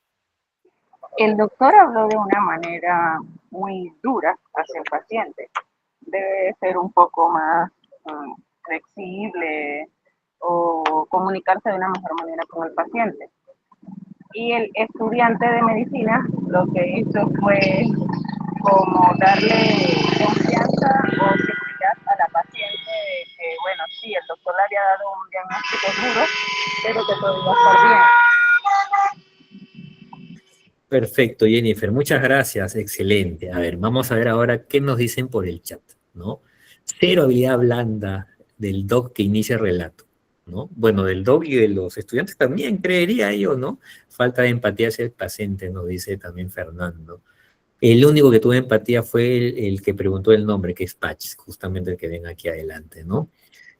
El doctor habló de una manera muy dura hacia el paciente. Debe ser un poco más flexible o comunicarse de una mejor manera con el paciente. Y el estudiante de medicina lo que hizo fue como darle confianza o seguridad a la paciente de que, bueno, sí, el doctor le había dado un diagnóstico duro, pero que todo iba a estar bien. Perfecto, Jennifer, muchas gracias, excelente. A ver, vamos a ver ahora qué nos dicen por el chat, ¿no? Cero habilidad blanda del doc que inicia el relato, ¿no? Bueno, del doc y de los estudiantes también, creería yo, ¿no? Falta de empatía hacia el paciente, nos dice también Fernando. El único que tuvo empatía fue el que preguntó el nombre, que es Patch, justamente el que ven aquí adelante, ¿no?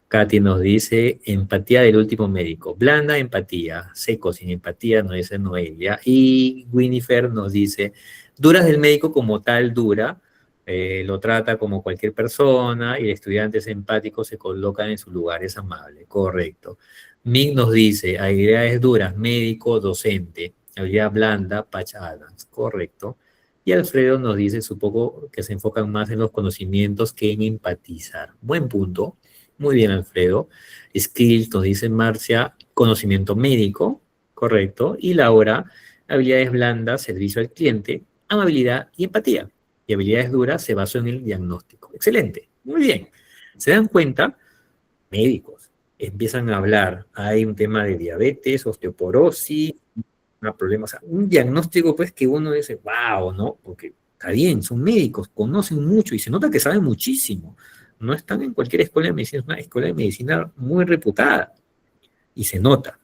Katy nos dice, empatía del último médico. Blanda empatía, seco sin empatía, nos dice Noelia. Y Winifred nos dice, duras del médico como tal, dura, lo trata como cualquier persona y el estudiante es empático, se coloca en su lugar, es amable. Correcto. Mick nos dice, habilidades duras, médico, docente. Habilidad blanda, Patch Adams. Correcto. Y Alfredo nos dice, supongo que se enfocan más en los conocimientos que en empatizar. Buen punto. Muy bien, Alfredo. Skills, nos dice Marcia, conocimiento médico, correcto. Y Laura, habilidades blandas, servicio al cliente, amabilidad y empatía. Y habilidades duras se basó en el diagnóstico. Excelente, muy bien. ¿Se dan cuenta? Médicos empiezan a hablar. Hay un tema de diabetes, osteoporosis, un problema, o sea, un diagnóstico pues que uno dice, wow, ¿no? Porque está bien, son médicos, conocen mucho y se nota que saben muchísimo. No están en cualquier escuela de medicina, es una escuela de medicina muy reputada y se nota.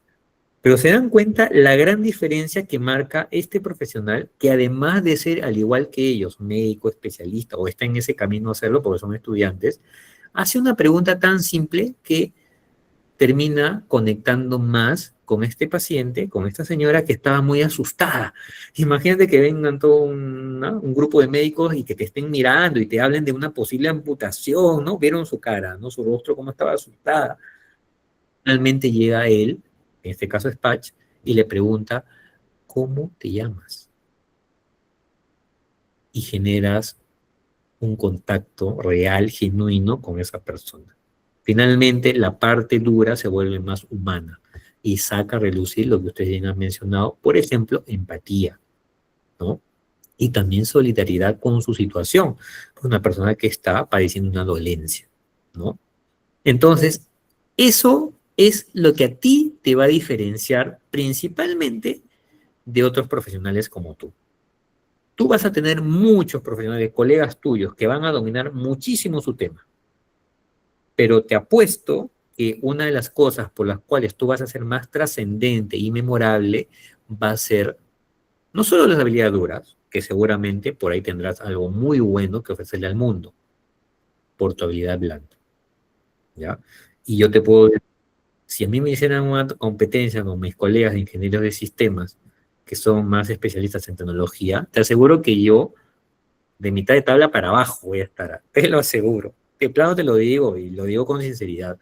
Pero se dan cuenta la gran diferencia que marca este profesional, que además de ser, al igual que ellos, médico, especialista, o está en ese camino a hacerlo porque son estudiantes, hace una pregunta tan simple que termina conectando más con este paciente, con esta señora que estaba muy asustada. Imagínate que vengan todo un grupo de médicos y que te estén mirando y te hablen de una posible amputación, ¿no? Vieron su cara, ¿no? Su rostro, cómo estaba asustada. Finalmente llega él, en este caso es Patch, y le pregunta, ¿cómo te llamas? Y generas un contacto real, genuino con esa persona. Finalmente, la parte dura se vuelve más humana y saca a relucir lo que ustedes ya han mencionado, por ejemplo, empatía, ¿no? Y también solidaridad con su situación, una persona que está padeciendo una dolencia, ¿no? Entonces, eso es lo que a ti te va a diferenciar principalmente de otros profesionales como tú. Tú vas a tener muchos profesionales, colegas tuyos, que van a dominar muchísimo su tema. Pero te apuesto que una de las cosas por las cuales tú vas a ser más trascendente y memorable va a ser no solo las habilidades duras, que seguramente por ahí tendrás algo muy bueno que ofrecerle al mundo, por tu habilidad blanda, ¿ya? Y yo te puedo decir, si a mí me hicieran una competencia con mis colegas de ingenieros de sistemas, que son más especialistas en tecnología, te aseguro que yo de mitad de tabla para abajo voy a estar, te lo aseguro. De plano te lo digo y lo digo con sinceridad.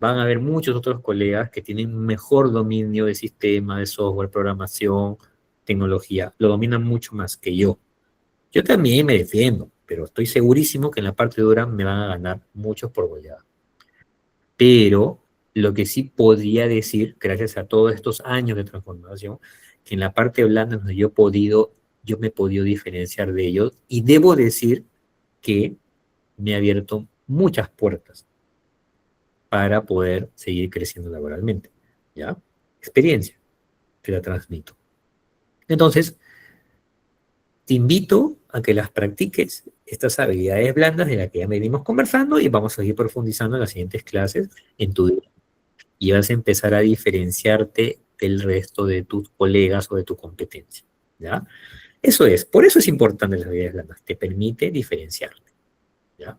Van a haber muchos otros colegas que tienen un mejor dominio de sistema, de software, programación, tecnología. Lo dominan mucho más que yo. Yo también me defiendo, pero estoy segurísimo que en la parte dura me van a ganar muchos por goleada. Pero lo que sí podría decir, gracias a todos estos años de transformación, que en la parte blanda donde yo me he podido diferenciar de ellos y debo decir que me ha abierto muchas puertas para poder seguir creciendo laboralmente, ¿ya? Experiencia, te la transmito. Entonces, Te invito a que las practiques, estas habilidades blandas de las que ya venimos conversando, y vamos a seguir profundizando en las siguientes clases en tu vida. Y vas a empezar a diferenciarte del resto de tus colegas o de tu competencia, ¿ya? Eso es, por eso es importante las habilidades blandas, te permite diferenciarte, ¿ya?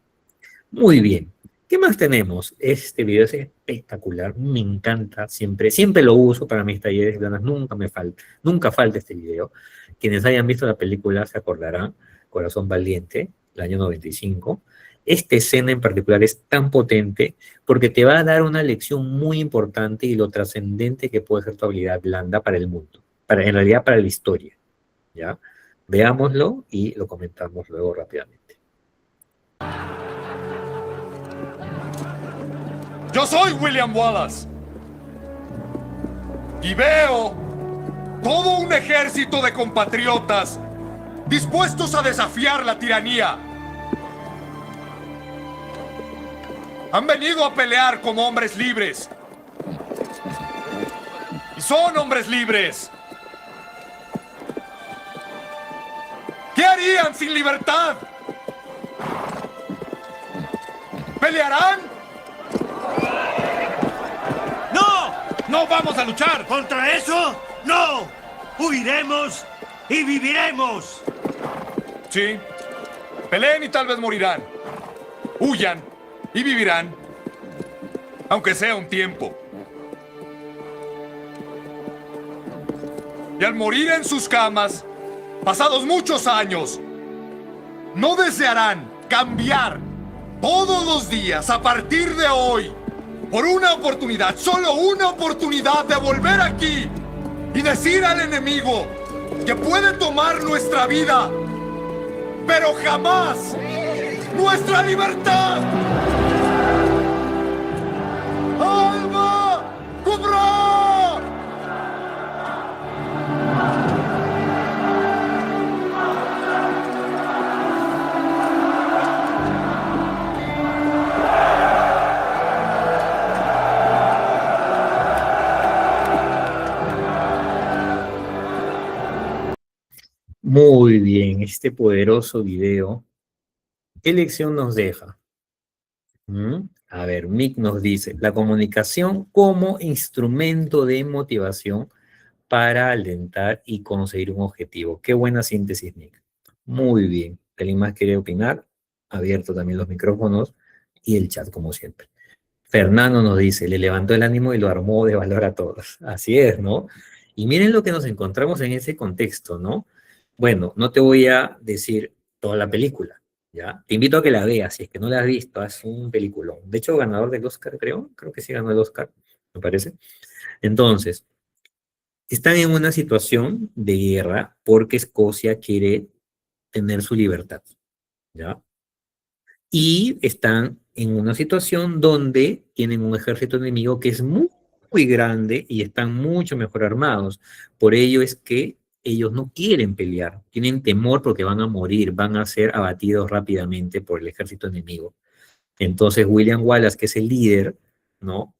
Muy bien. ¿Qué más tenemos? Este video es espectacular, me encanta, siempre lo uso para mis talleres blandas, nunca falta este video. Quienes hayan visto la película se acordarán, Corazón Valiente, el año 95. Esta escena en particular es tan potente porque te va a dar una lección muy importante y lo trascendente que puede ser tu habilidad blanda para el mundo, en realidad para la historia, ¿ya? Veámoslo y lo comentamos luego rápidamente. Yo soy William Wallace. Y veo todo un ejército de compatriotas dispuestos a desafiar la tiranía. Han venido a pelear como hombres libres. Y son hombres libres. ¿Qué harían sin libertad? ¿Pelearán? ¡No! ¡No vamos a luchar! ¿Contra eso? ¡No! ¡Huiremos y viviremos! Sí. Peleen y tal vez morirán. Huyan y vivirán. Aunque sea un tiempo. Y al morir en sus camas, pasados muchos años, no desearán cambiar todos los días a partir de hoy por una oportunidad, solo una oportunidad de volver aquí y decir al enemigo que puede tomar nuestra vida, pero jamás nuestra libertad. ¡Alba Cobra! Muy bien, este poderoso video, ¿qué lección nos deja? A ver, Mick nos dice, la comunicación como instrumento de motivación para alentar y conseguir un objetivo. Qué buena síntesis, Mick. Muy bien. ¿Alguien más quiere opinar? Abierto también los micrófonos y el chat, como siempre. Fernando nos dice, le levantó el ánimo y lo armó de valor a todos. Así es, ¿no? Y miren lo que nos encontramos en ese contexto, ¿no? Bueno, no te voy a decir toda la película, ¿ya? Te invito a que la veas, si es que no la has visto, es un peliculón. De hecho, ganador del Oscar, creo que sí ganó el Oscar, me parece. Entonces, están en una situación de guerra porque Escocia quiere tener su libertad, ¿ya? Y están en una situación donde tienen un ejército enemigo que es muy grande y están mucho mejor armados. Por ello es que ellos no quieren pelear, tienen temor porque van a morir, van a ser abatidos rápidamente por el ejército enemigo. Entonces William Wallace, que es el líder, ¿no?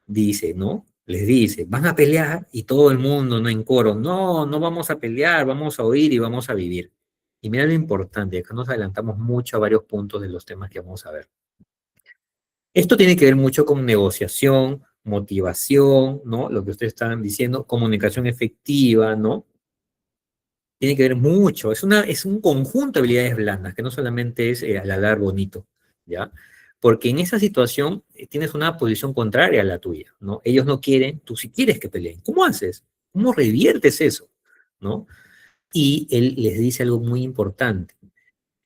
Dice, ¿no? Les dice, van a pelear, y todo el mundo, ¿no? En coro, no, no vamos a pelear, vamos a huir y vamos a vivir. Y mira lo importante, acá nos adelantamos mucho a varios puntos de los temas que vamos a ver. Esto tiene que ver mucho con negociación, motivación, ¿no? Lo que ustedes estaban diciendo, comunicación efectiva, ¿no? Tiene que ver mucho, es un conjunto de habilidades blandas, que no solamente es hablar bonito, ¿ya? Porque en esa situación tienes una posición contraria a la tuya, ¿no? Ellos no quieren, tú sí quieres que peleen. ¿Cómo haces? ¿Cómo reviertes eso? ¿No? Y él les dice algo muy importante.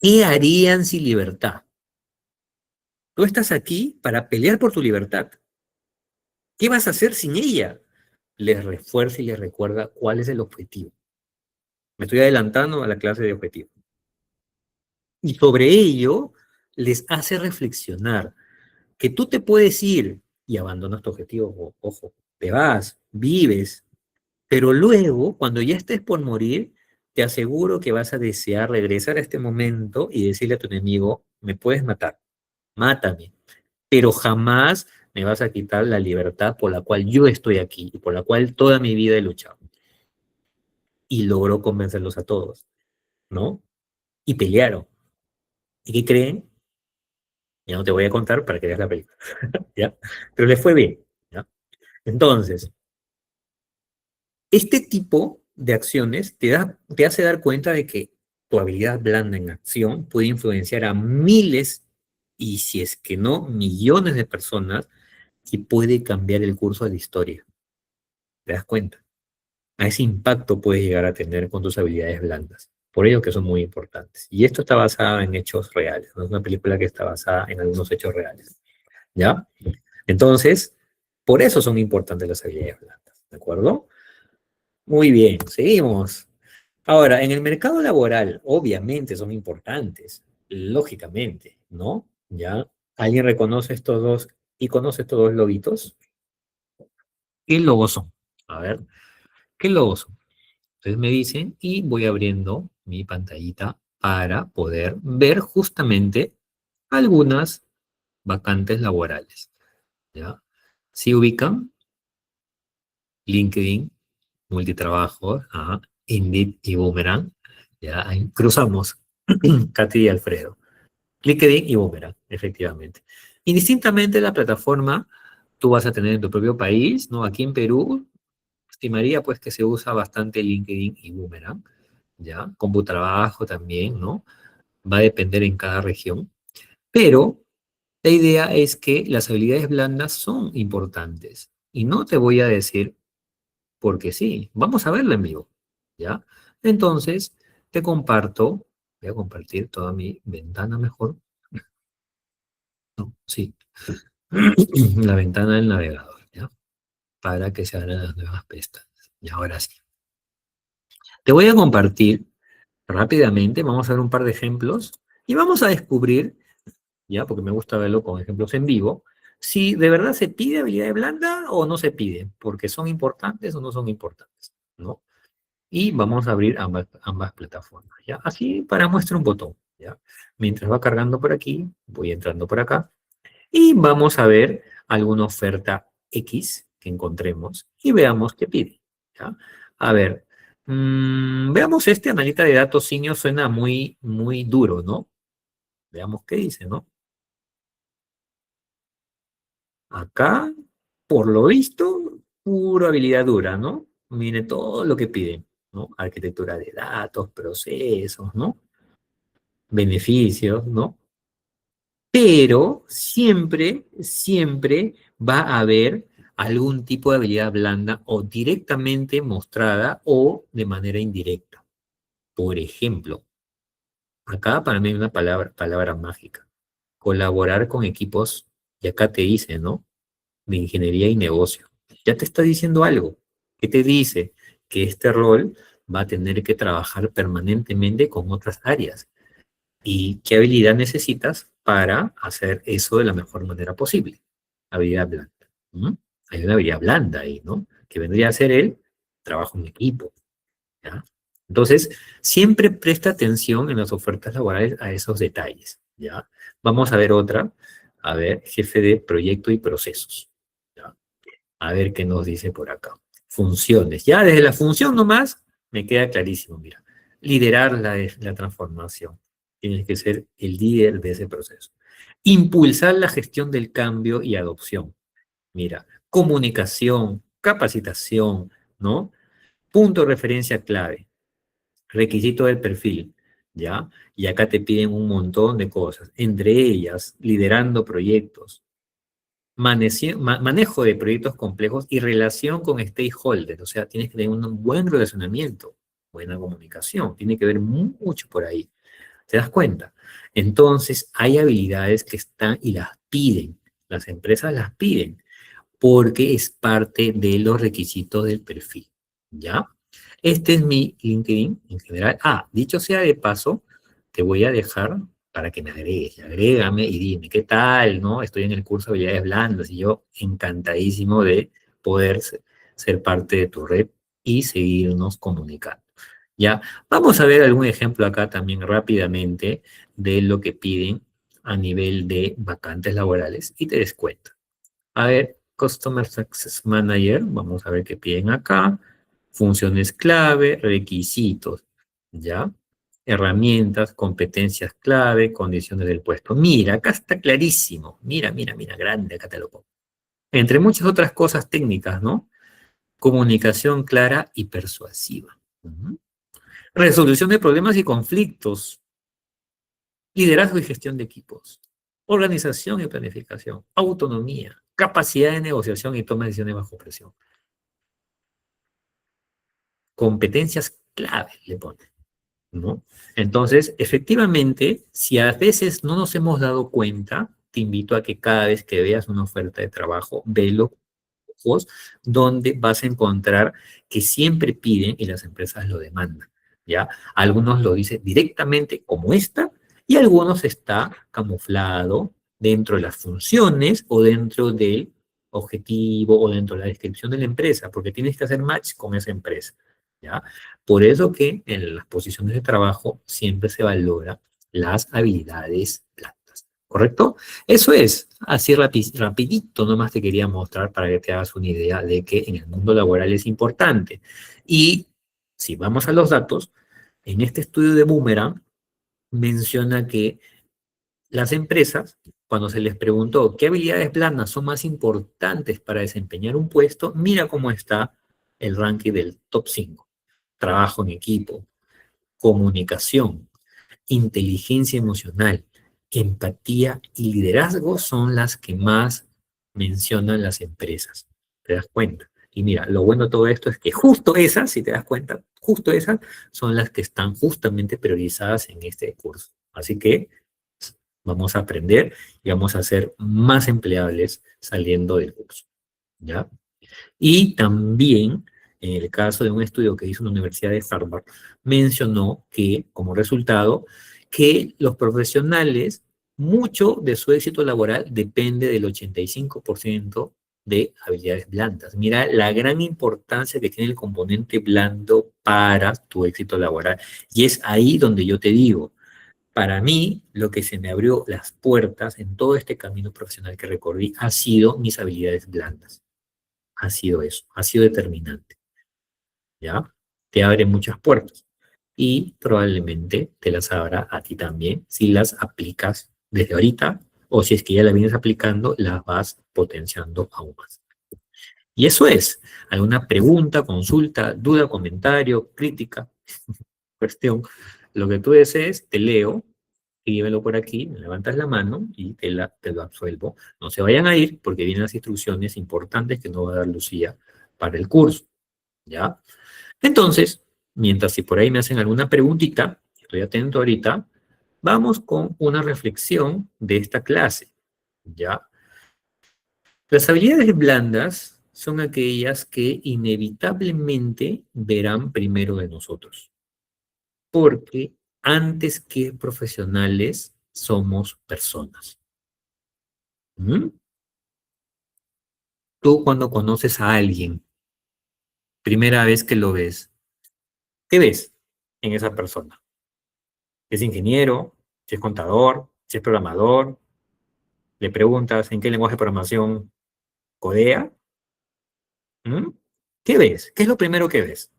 ¿Qué harían sin libertad? Tú estás aquí para pelear por tu libertad. ¿Qué vas a hacer sin ella? Les refuerza y les recuerda cuál es el objetivo. Me estoy adelantando a la clase de objetivo. Y sobre ello les hace reflexionar que tú te puedes ir y abandonas tu objetivo, ojo, te vas, vives, pero luego, cuando ya estés por morir, te aseguro que vas a desear regresar a este momento y decirle a tu enemigo, me puedes matar, mátame, pero jamás me vas a quitar la libertad por la cual yo estoy aquí y por la cual toda mi vida he luchado. Y logró convencerlos a todos. ¿no? Y pelearon. ¿Y qué creen? Ya no te voy a contar para que veas la película, ¿ya? Pero les fue bien, ¿ya? Entonces, este tipo de acciones te hace dar cuenta de que tu habilidad blanda en acción puede influenciar a miles y si es que no, millones de personas y puede cambiar el curso de la historia. ¿Te das cuenta? A ese impacto puedes llegar a tener con tus habilidades blandas. Por ello que son muy importantes. Y esto está basado en hechos reales. ¿No? Es una película que está basada en algunos hechos reales. ¿Ya? Entonces, por eso son importantes las habilidades blandas. ¿De acuerdo? Muy bien, seguimos. Ahora, en el mercado laboral, obviamente son importantes, lógicamente, ¿no? ¿Ya? ¿Alguien reconoce estos dos y conoce estos dos lobitos? ¿Qué logos son? A ver, ¿qué logos son? Ustedes me dicen y voy abriendo mi pantallita para poder ver justamente algunas vacantes laborales, ¿ya? Si ubican LinkedIn, Multitrabajo, ajá, Indeed y Boomerang, ya ahí cruzamos, Katy y Alfredo. LinkedIn y Boomerang, efectivamente. Indistintamente la plataforma, tú vas a tener en tu propio país, ¿no? Aquí en Perú, estimaría pues que se usa bastante LinkedIn y Boomerang, ¿ya? Computrabajo también, ¿no? Va a depender en cada región. Pero la idea es que las habilidades blandas son importantes. Y no te voy a decir porque sí, vamos a verlo en vivo, ¿ya? Entonces, te comparto, voy a compartir toda mi ventana mejor. No, sí. La ventana del navegador, ¿ya? Para que se abran las nuevas pestañas. Y ahora sí. Te voy a compartir rápidamente, vamos a ver un par de ejemplos y vamos a descubrir, ¿ya? Porque me gusta verlo con ejemplos en vivo, si de verdad se pide habilidad blanda o no se pide, porque son importantes o no son importantes, ¿no? Y vamos a abrir ambas plataformas, ¿ya? Así para muestra un botón, ¿ya? Mientras va cargando por aquí, voy entrando por acá y vamos a ver alguna oferta X que encontremos y veamos qué pide, ¿ya? A ver, veamos este analista de datos senior, suena muy, muy duro, ¿no? Veamos qué dice, ¿no? Acá, por lo visto, pura habilidad dura, ¿no? Mire todo lo que piden, ¿no? Arquitectura de datos, procesos, ¿no? Beneficios, ¿no? Pero siempre, siempre va a haber algún tipo de habilidad blanda o directamente mostrada o de manera indirecta. Por ejemplo, acá para mí hay una palabra mágica. Colaborar con equipos, y acá te dice, ¿no? De ingeniería y negocio. Ya te está diciendo algo. ¿Qué te dice? Que este rol va a tener que trabajar permanentemente con otras áreas. ¿Y qué habilidad necesitas para hacer eso de la mejor manera posible? Habilidad blanda. ¿Mm? Hay una habilidad blanda ahí, ¿no? Que vendría a ser el trabajo en equipo. ¿Ya? Entonces, siempre presta atención en las ofertas laborales a esos detalles. ¿Ya? Vamos a ver otra. A ver, jefe de proyecto y procesos. ¿Ya? A ver qué nos dice por acá. Funciones. Ya desde la función nomás me queda clarísimo, mira. Liderar la transformación. Tienes que ser el líder de ese proceso. Impulsar la gestión del cambio y adopción. Mira, comunicación, capacitación, ¿no? Punto de referencia clave. Requisito del perfil, ¿ya? Y acá te piden un montón de cosas. Entre ellas, liderando proyectos, manejo de proyectos complejos y relación con stakeholders. O sea, tienes que tener un buen relacionamiento, buena comunicación. Tiene que ver mucho por ahí. ¿Te das cuenta? Entonces, hay habilidades que están y las piden. Las empresas las piden porque es parte de los requisitos del perfil. ¿Ya? Este es mi LinkedIn en general. Ah, dicho sea de paso, te voy a dejar para que me agregues. Agrégame y dime, ¿qué tal? ¿No? Estoy en el curso de habilidades blandas y yo encantadísimo de poder ser parte de tu red y seguirnos comunicando. ¿Ya? Vamos a ver algún ejemplo acá también rápidamente de lo que piden a nivel de vacantes laborales y te des cuenta. A ver, Customer Success Manager, vamos a ver qué piden acá. Funciones clave, requisitos, ¿ya? herramientas, competencias clave, condiciones del puesto. Mira, acá está clarísimo. Mira, mira, mira, grande, acá te lo pongo. Entre muchas otras cosas técnicas, ¿no? Comunicación clara y persuasiva. Resolución de problemas y conflictos. Liderazgo y gestión de equipos. Organización y planificación. Autonomía. Capacidad de negociación y toma de decisiones bajo presión. Competencias clave, le pone, ¿no? Entonces, efectivamente, si a veces no nos hemos dado cuenta, te invito a que cada vez que veas una oferta de trabajo, velo donde vas a encontrar que siempre piden y las empresas lo demandan, ¿ya? Algunos lo dicen directamente como esta y algunos está camuflado dentro de las funciones o dentro del objetivo o dentro de la descripción de la empresa, porque tienes que hacer match con esa empresa, ¿ya? Por eso que en las posiciones de trabajo siempre se valora las habilidades blandas, ¿correcto? Eso es, así rapidito nomás te quería mostrar para que te hagas una idea de que en el mundo laboral es importante. Y si vamos a los datos, en este estudio de Boomerang menciona que las empresas, cuando se les preguntó qué habilidades blandas son más importantes para desempeñar un puesto, mira cómo está el ranking del top 5. Trabajo en equipo, comunicación, inteligencia emocional, empatía y liderazgo son las que más mencionan las empresas. ¿Te das cuenta? Y mira, lo bueno de todo esto es que justo esas, si te das cuenta, justo esas son las que están justamente priorizadas en este curso. Así que vamos a aprender y vamos a ser más empleables saliendo del curso, ¿ya? Y también, en el caso de un estudio que hizo la Universidad de Harvard, mencionó que, como resultado, que los profesionales, mucho de su éxito laboral depende del 85% de habilidades blandas. Mira la gran importancia que tiene el componente blando para tu éxito laboral. Y es ahí donde yo te digo, para mí, lo que se me abrió las puertas en todo este camino profesional que recorrí ha sido mis habilidades blandas. Ha sido eso, ha sido determinante. ¿Ya? Te abre muchas puertas. Y probablemente te las abra a ti también si las aplicas desde ahorita o si es que ya las vienes aplicando, las vas potenciando aún más. Y eso es. ¿Alguna pregunta, consulta, duda, comentario, crítica, cuestión? Lo que tú desees, te leo, escríbelo por aquí, me levantas la mano y te lo absuelvo. No se vayan a ir porque vienen las instrucciones importantes que nos va a dar Lucía para el curso, ¿ya? Entonces, mientras si por ahí me hacen alguna preguntita, estoy atento ahorita, vamos con una reflexión de esta clase, ¿ya? Las habilidades blandas son aquellas que inevitablemente verán primero de nosotros, porque antes que profesionales somos personas. Tú cuando conoces a alguien, primera vez que lo ves, ¿qué ves en esa persona? ¿Es ingeniero? ¿Si es contador? ¿Si es programador? ¿Le preguntas en qué lenguaje de programación codea? ¿Qué ves? ¿Qué es lo primero que ves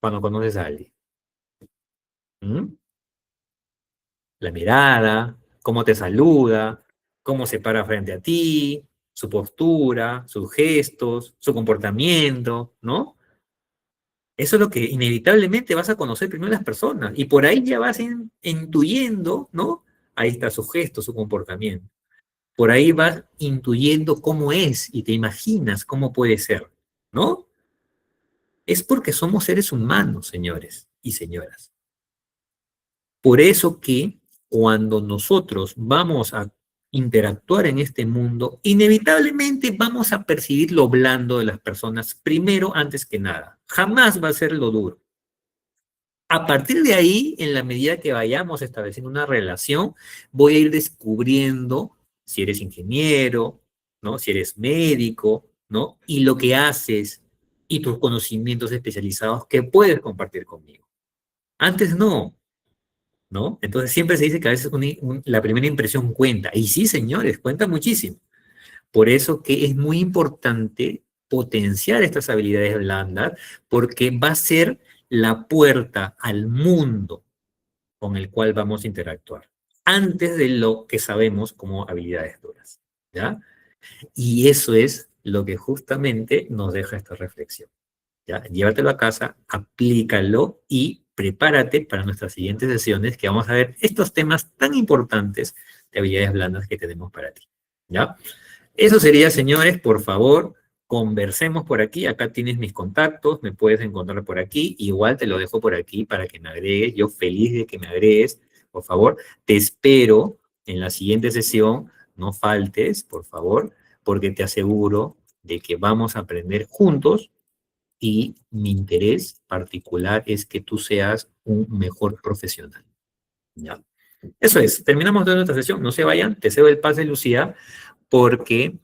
cuando conoces a alguien? La mirada, cómo te saluda, cómo se para frente a ti, su postura, sus gestos, su comportamiento, ¿no? Eso es lo que inevitablemente vas a conocer primero las personas. Y por ahí ya vas intuyendo, ¿no? Ahí está su gesto, su comportamiento. Por ahí vas intuyendo cómo es y te imaginas cómo puede ser, ¿no? Es porque somos seres humanos, señores y señoras. Por eso que cuando nosotros vamos a interactuar en este mundo, inevitablemente vamos a percibir lo blando de las personas primero antes que nada. Jamás va a ser lo duro. A partir de ahí, en la medida que vayamos estableciendo una relación, voy a ir descubriendo si eres ingeniero, ¿no? Si eres médico, ¿no? Y lo que haces y tus conocimientos especializados que puedes compartir conmigo. Antes no, ¿no? Entonces siempre se dice que a veces la primera impresión cuenta. Y sí, señores, cuenta muchísimo. Por eso que es muy importante potenciar estas habilidades blandas, porque va a ser la puerta al mundo con el cual vamos a interactuar, antes de lo que sabemos como habilidades duras, ¿ya? Y eso es lo que justamente nos deja esta reflexión, ¿ya? Llévatelo a casa, aplícalo y prepárate para nuestras siguientes sesiones que vamos a ver estos temas tan importantes de habilidades blandas que tenemos para ti, ¿ya? Eso sería, señores, por favor, conversemos por aquí. Acá tienes mis contactos, me puedes encontrar por aquí. Igual te lo dejo por aquí para que me agregues. Yo feliz de que me agregues, por favor. Te espero en la siguiente sesión. No faltes, por favor, porque te aseguro de que vamos a aprender juntos y mi interés particular es que tú seas un mejor profesional, ¿ya? Eso es, terminamos de nuestra sesión. No se vayan, te cedo el pase, Lucía, porque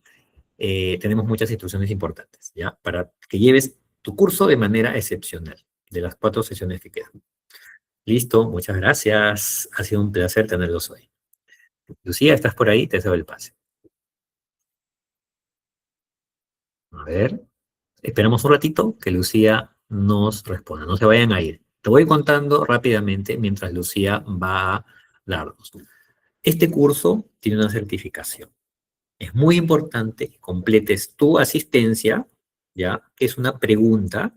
tenemos muchas instrucciones importantes, ¿ya? Para que lleves tu curso de manera excepcional, de las 4 sesiones que quedan. Listo, muchas gracias. Ha sido un placer tenerlos hoy. Lucía, ¿estás por ahí? Te cedo el pase. A ver, esperamos un ratito que Lucía nos responda. No se vayan a ir. Te voy contando rápidamente mientras Lucía va a darnos. Este curso tiene una certificación. Es muy importante que completes tu asistencia, ¿ya? Que es una pregunta,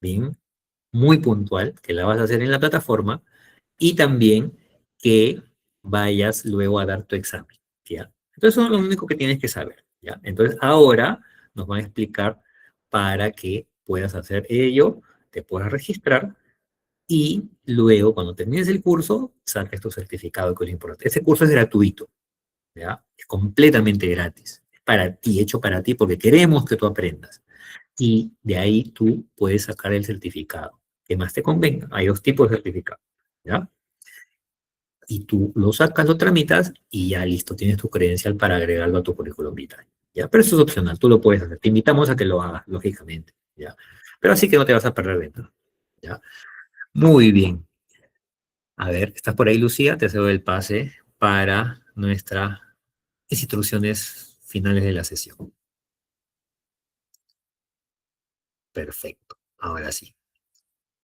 bien, muy puntual, que la vas a hacer en la plataforma, y también que vayas luego a dar tu examen, ¿ya? Entonces, eso es lo único que tienes que saber, ¿ya? Entonces, ahora nos van a explicar para que puedas hacer ello, te puedas registrar, y luego, cuando termines el curso, saques tu certificado, que es lo importante. Este curso es gratuito, ¿ya? Es completamente gratis. Es para ti, hecho para ti, porque queremos que tú aprendas. Y de ahí tú puedes sacar el certificado que más te convenga. Hay 2 tipos de certificado, ¿ya? Y tú lo sacas, lo tramitas y ya listo, tienes tu credencial para agregarlo a tu currículum vitae, ¿ya? Pero eso es opcional, tú lo puedes hacer. Te invitamos a que lo hagas, lógicamente, ¿ya? Pero así que no te vas a perder de nada, ¿ya? Muy bien. A ver, ¿estás por ahí, Lucía? Te cedo el pase para nuestras instrucciones finales de la sesión. Perfecto. Ahora sí.